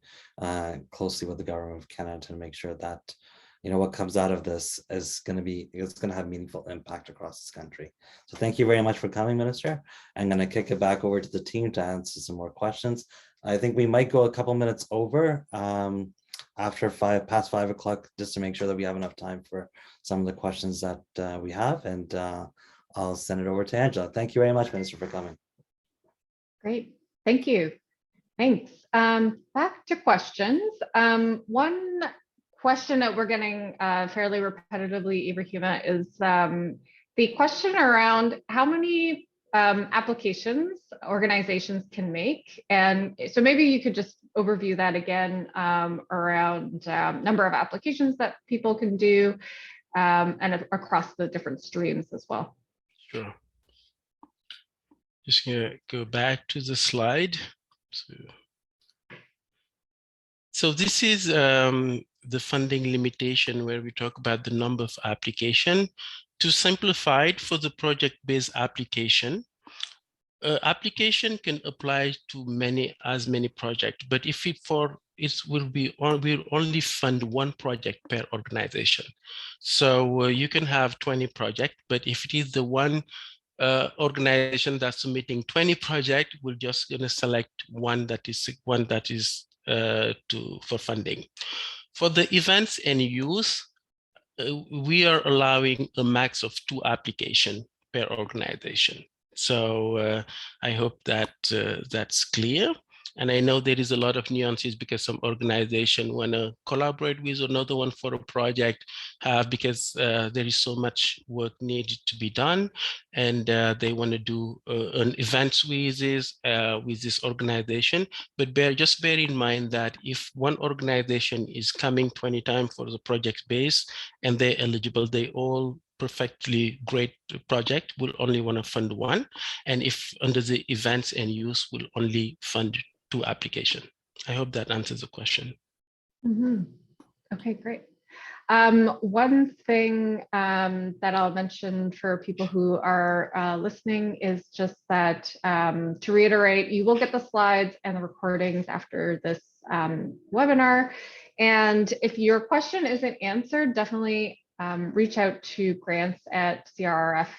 closely with the Government of Canada to make sure that what comes out of this is going to have meaningful impact across this country. So thank you very much for coming, Minister. I'm going to kick it back over to the team to answer some more questions. I think we might go a couple minutes over after past 5 o'clock, just to make sure that we have enough time for some of the questions that we have. And I'll send it over to Angela. Thank you very much, Minister, for coming. Great. Thank you. Thanks. Back to questions. One question that we're getting fairly repetitively, Ibrahima, is the question around how many applications organizations can make. And so maybe you could just overview that again around number of applications that people can do and across the different streams as well. Sure. Just gonna go back to the slide. So this is the funding limitation where we talk about the number of application. To simplify it for the project-based application, application can apply to as many projects, but if it we'll only fund one project per organization. So you can have 20 projects, but if it is the one organization that's submitting 20 projects, we're just going to select one that is for funding. For the events and use, we are allowing a max of 2 applications per organization. So I hope that that's clear. And I know there is a lot of nuances because some organization want to collaborate with another one for a project because there is so much work needed to be done, and they want to do an event with this organization. But just bear in mind that if one organization is coming 20 times for the project base and they're eligible, they all perfectly great project will only want to fund one, and if under the events and use will only fund 2 applications. I hope that answers the question. Mm-hmm. Okay, great. One thing that I'll mention for people who are listening is just that to reiterate, you will get the slides and the recordings after this webinar. And if your question isn't answered, definitely reach out to grants@CRRF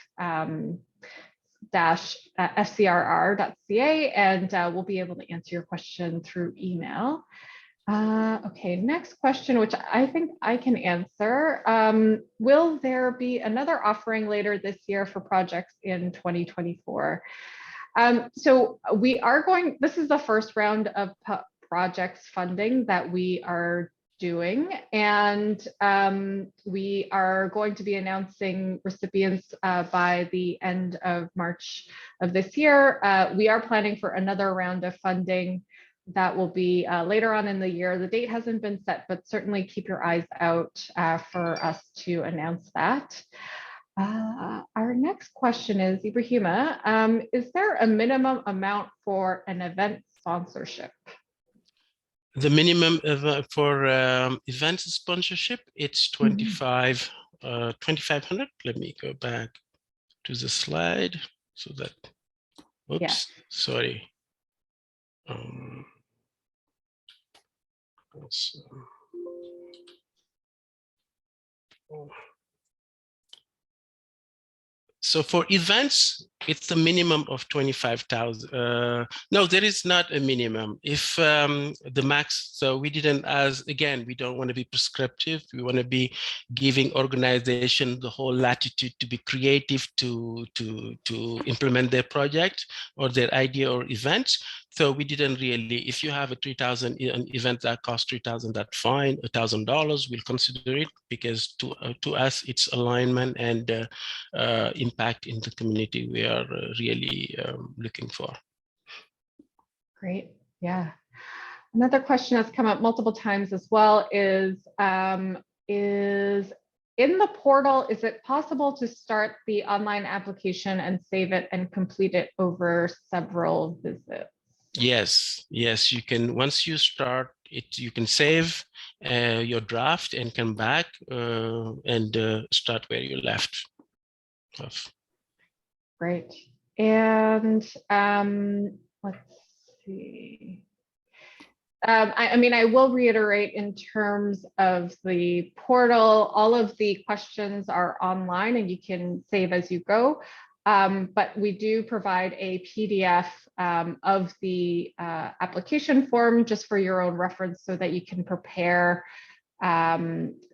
FCRR.ca, and we'll be able to answer your question through email. Okay, next question, which I think I can answer. Will there be another offering later this year for projects in 2024? So we are this is the first round of projects funding that we are doing, and we are going to be announcing recipients by the end of March of this year. We are planning for another round of funding that will be later on in the year. The date hasn't been set, but certainly keep your eyes out for us to announce that. Our next question is, Ibrahima, is there a minimum amount for an event sponsorship? The minimum for event sponsorship, it's 2,500. Let me go back to the slide so that, oops, yeah. Sorry. So for events, it's the minimum of 25,000. No, there is not a minimum. If the max, so we didn't, again, we don't want to be prescriptive. We want to be giving organization the whole latitude to be creative to implement their project or their idea or event. So we didn't really, if you have a 3,000 event that costs 3,000, that's fine. $1,000, we'll consider it because to us, it's alignment and impact in the community we are really looking for. Great, yeah. Another question that's come up multiple times as well is in the portal, is it possible to start the online application and save it and complete it over several visits? Yes, yes, you can. Once you start it, you can save your draft and come back and start where you left off. Great. And let's see. I mean, I will reiterate in terms of the portal, all of the questions are online and you can save as you go. But we do provide a PDF of the application form just for your own reference so that you can prepare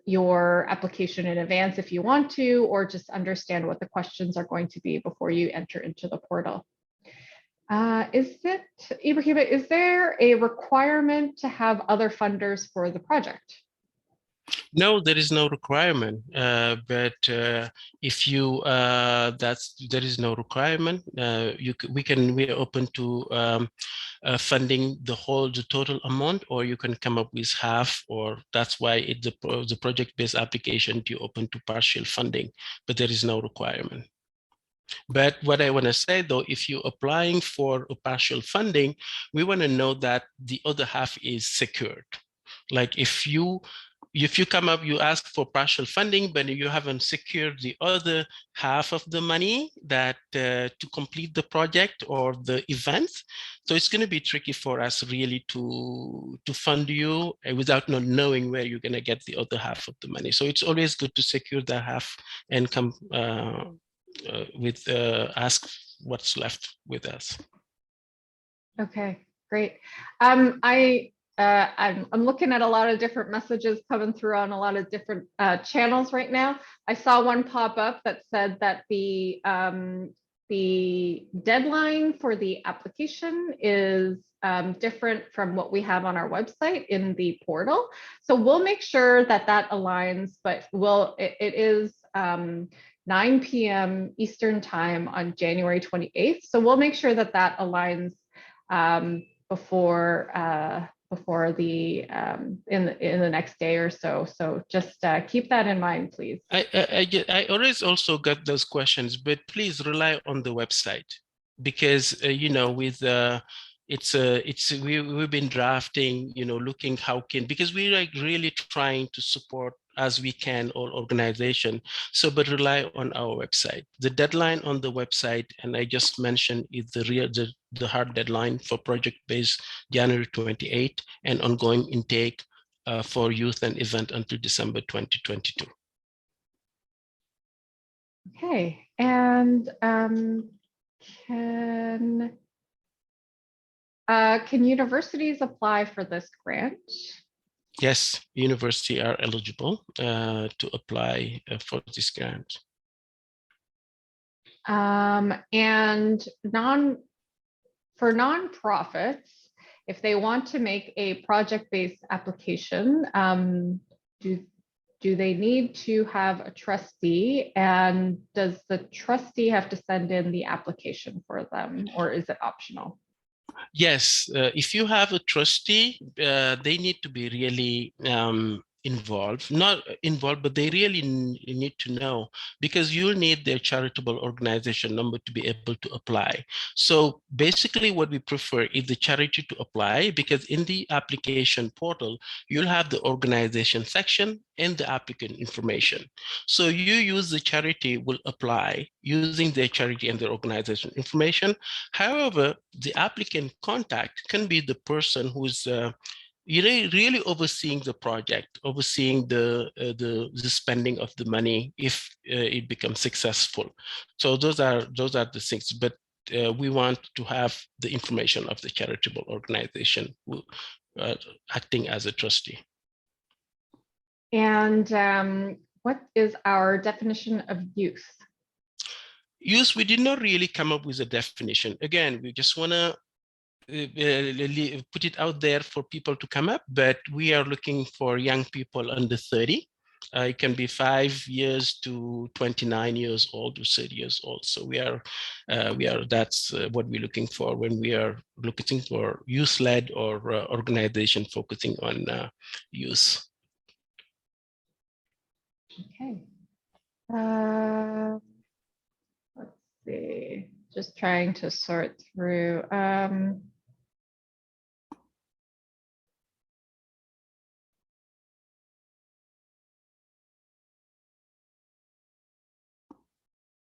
your application in advance if you want to, or just understand what the questions are going to be before you enter into the portal. Ibrahima, is there a requirement to have other funders for the project? No, there is no requirement, but if you there is no requirement. We are open to funding the total amount, or you can come up with half, or that's why the project-based application you open to partial funding, but there is no requirement. But what I want to say though, if you're applying for a partial funding, we want to know that the other half is secured. Like if you if you come up, you ask for partial funding, but you haven't secured the other half of the money that to complete the project or the events. So it's going to be tricky for us really to fund you without not knowing where you're going to get the other half of the money. So it's always good to secure that half and come ask what's left with us. Okay, great. I'm looking at a lot of different messages coming through on a lot of different channels right now. I saw one pop up that said that the deadline for the application is different from what we have on our website in the portal. So we'll make sure that that aligns, but it is 9 p.m. Eastern time on January 28th. So we'll make sure that that aligns before the in the next day or so. So just keep that in mind, please. I always also got those questions, but please rely on the website, because you know, with we've been drafting, you know, looking how can, because we're like really trying to support as we can all organization. So, but rely on our website. The deadline on the website, and I just mentioned, is the hard deadline for project-based January 28, and ongoing intake for youth and event until December 2022. Okay, and can universities apply for this grant? Yes, universities are eligible to apply for this grant. And for nonprofits, if they want to make a project-based application, do they need to have a trustee? And does the trustee have to send in the application for them, or is it optional? Yes, if you have a trustee, they need to be really involved, not involved, but they really need to know, because you'll need their charitable organization number to be able to apply. So basically what we prefer is the charity to apply, because in the application portal, you'll have the organization section and the applicant information. So you use the charity will apply using their charity and their organization information. However, the applicant contact can be the person who's really overseeing the project, overseeing the spending of the money if it becomes successful. So those are the things. But we want to have the information of the charitable organization who, acting as a trustee. And what is our definition of youth? Youth, we did not really come up with a definition. Again, we just want to put it out there for people to come up, but we are looking for young people under 30. It can be 5 years to 29 years old or 30 years old. So that's what we're looking for when we are looking for youth-led or organization focusing on youth. Okay. Let's see, just trying to sort through.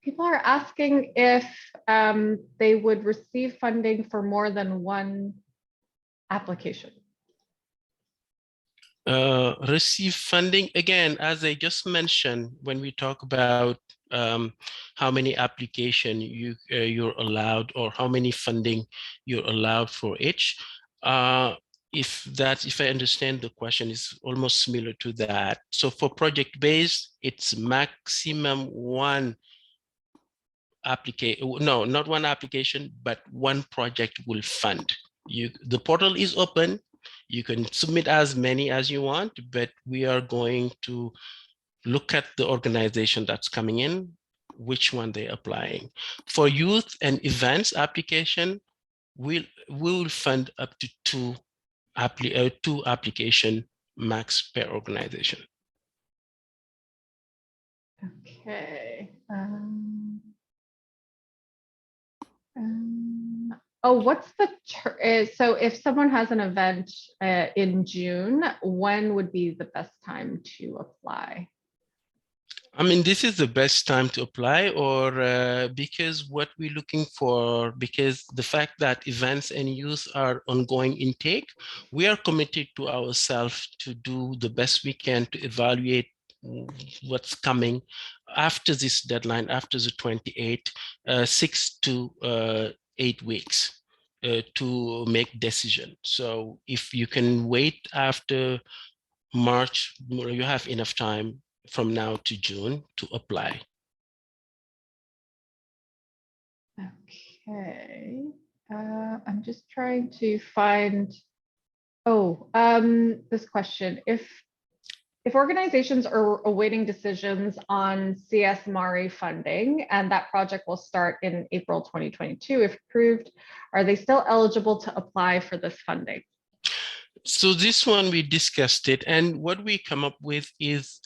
People are asking if they would receive funding for more than one application. Receive funding, again, as I just mentioned, when we talk about how many application you're allowed, or how many funding you're allowed for each. If I understand the question, is almost similar to that. So for project-based, it's maximum one application. No, not one application, but one project will fund. The portal is open. You can submit as many as you want, but we are going to look at the organization that's coming in, which one they're applying. For youth and events application, we will fund up to two application max per organization. Okay. Oh, what's the, so if someone has an event in June, when would be the best time to apply? I mean, this is the best time to apply, or because what we're looking for, because the fact that events and youth are ongoing intake, we are committed to ourselves to do the best we can to evaluate what's coming after this deadline, after the 28th, 6 to 8 weeks to make decision. So if you can wait after March, you have enough time from now to June to apply. Okay, I'm just trying to find, this question. If organizations are awaiting decisions on CSMRE funding and that project will start in April 2022, if approved, are they still eligible to apply for this funding? So this one, we discussed it, and what we come up with is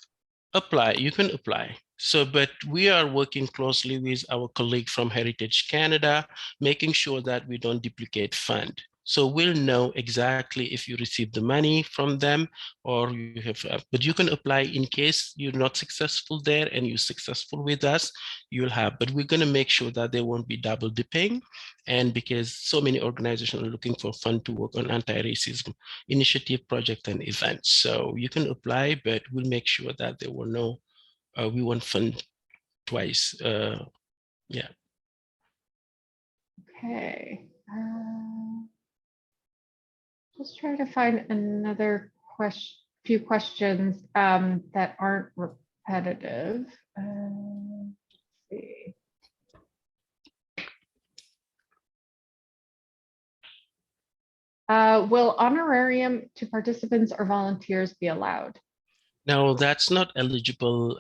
apply. You can apply. So, but we are working closely with our colleague from Heritage Canada, making sure that we don't duplicate fund. So we'll know exactly if you receive the money from them or you have, but you can apply in case you're not successful there and you're successful with us, you'll have, but we're going to make sure that there won't be double dipping. And because so many organizations are looking for fund to work on anti-racism initiative, project, and events. So you can apply, but we'll make sure that there will no, we won't fund twice. Yeah. Okay. Just trying to find another few questions that aren't repetitive. Let's see. Will honorarium to participants or volunteers be allowed? No, that's not eligible.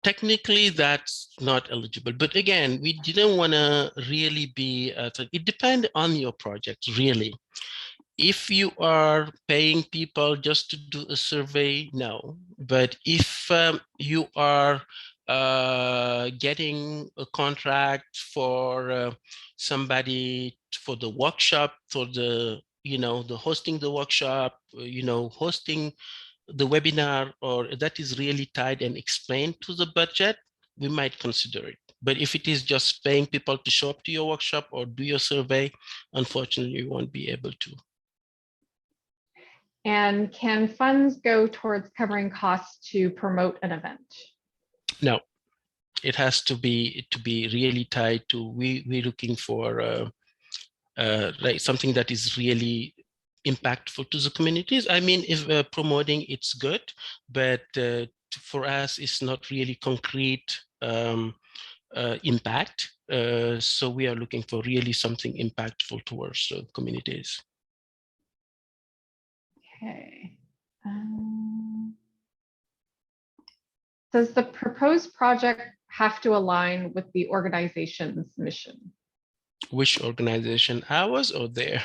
Technically, that's not eligible. But again, we didn't want to really be, it depends on your project, really. If you are paying people just to do a survey, no. But if you are getting a contract for somebody for the workshop, for the, the hosting the workshop, hosting the webinar, or that is really tied and explained to the budget, we might consider it. But if it is just paying people to show up to your workshop or do your survey, unfortunately, you won't be able to. And can funds go towards covering costs to promote an event? No, it has to be really tied to, we're looking for like something that is really impactful to the communities. I mean, if promoting, it's good, but for us, it's not really concrete impact. So we are looking for really something impactful towards the communities. Okay. Does the proposed project have to align with the organization's mission? Which organization, ours or there?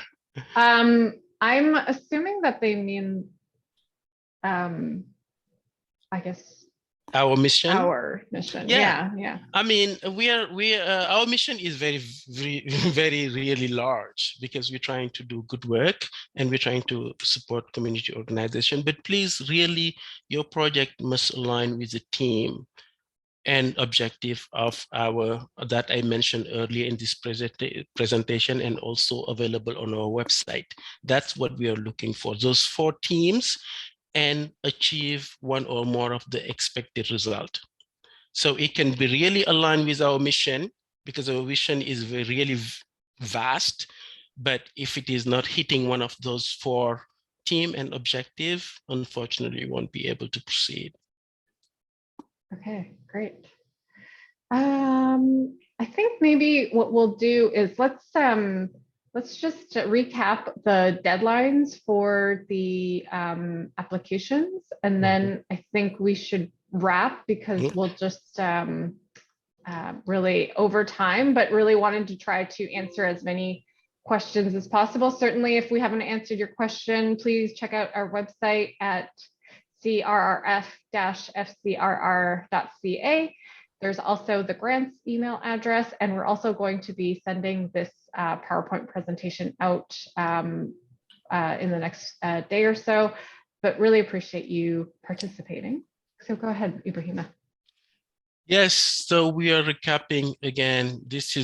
I'm assuming that they mean, I guess, Our mission. Our mission. Yeah. I mean, our mission is very, very, really large because we're trying to do good work and we're trying to support community organization. But please, really, your project must align with the team and objective of our that I mentioned earlier in this presentation and also available on our website. That's what we are looking for, those 4 teams, and achieve one or more of the expected result. So it can be really aligned with our mission because our mission is really vast, but if it is not hitting one of those 4 team and objective, unfortunately, we won't be able to proceed. Okay, great. I think maybe what we'll do is let's just recap the deadlines for the applications, and then I think we should wrap because we'll just really over time, but really wanted to try to answer as many questions as possible. Certainly, if we haven't answered your question, please check out our website at crrf-fcrr.ca. There's also the grants email address, and we're also going to be sending this PowerPoint presentation out in the next day or so, but really appreciate you participating. So go ahead, Ibrahima. Yes, so we are recapping again.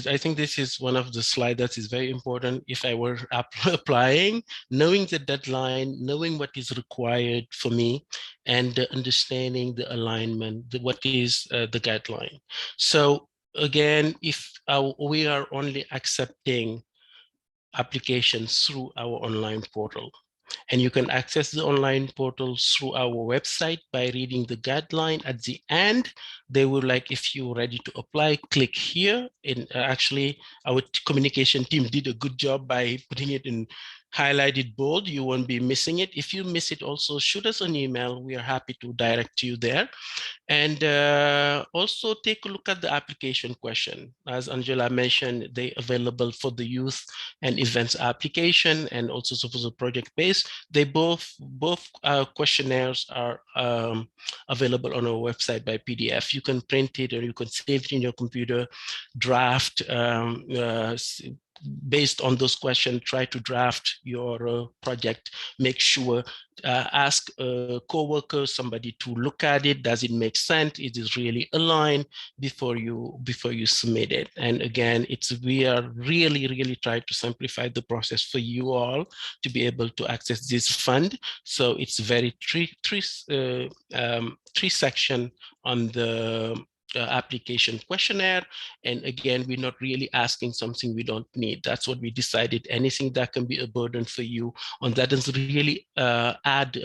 I think this is one of the slides that is very important. If I were applying, knowing the deadline, knowing what is required for me, and understanding the alignment, what is the guideline. So again, if we are only accepting applications through our online portal, and you can access the online portal through our website by reading the guideline. At the end, they will like, if you're ready to apply, click here. And actually, our communication team did a good job by putting it in highlighted bold. You won't be missing it. If you miss it, also shoot us an email. We are happy to direct you there. And also take a look at the application question. As Angela mentioned, they're available for the youth and events application and also for the project-based. They both questionnaires are available on our website by PDF. You can print it or you can save it in your computer, draft, based on those questions, try to draft your project, make sure, ask a coworker, somebody to look at it. Does it make sense? It is really aligned before you submit it. And again, we are really trying to simplify the process for you all to be able to access this fund. So it's very three section on the application questionnaire. And again, we're not really asking something we don't need. That's what we decided. Anything that can be a burden for you, and that doesn't really add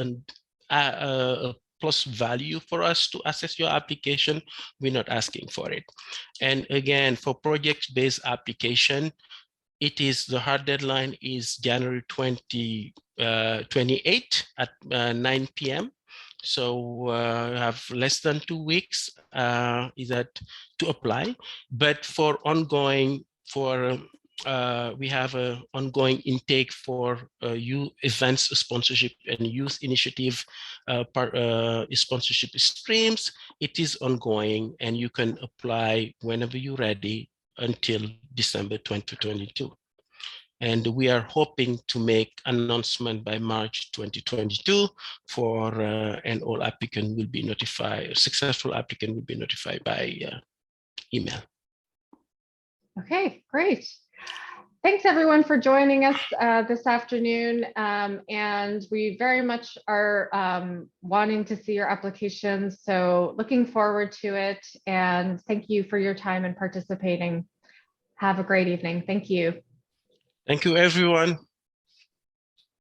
a plus value for us to assess your application, we're not asking for it. And again, for project-based application, it is the hard deadline is January 28 at 9 p.m. So have less than 2 weeks to apply. But for ongoing, we have an ongoing intake for youth events sponsorship and youth initiative sponsorship streams. It is ongoing, and you can apply whenever you're ready until December 2022. And we are hoping to make announcement by March 2022 for, and all applicant will be notified, successful applicant will be notified by email. Okay, great. Thanks everyone for joining us this afternoon. And we very much are wanting to see your applications. So looking forward to it. And thank you for your time and participating. Have a great evening. Thank you. Thank you, everyone.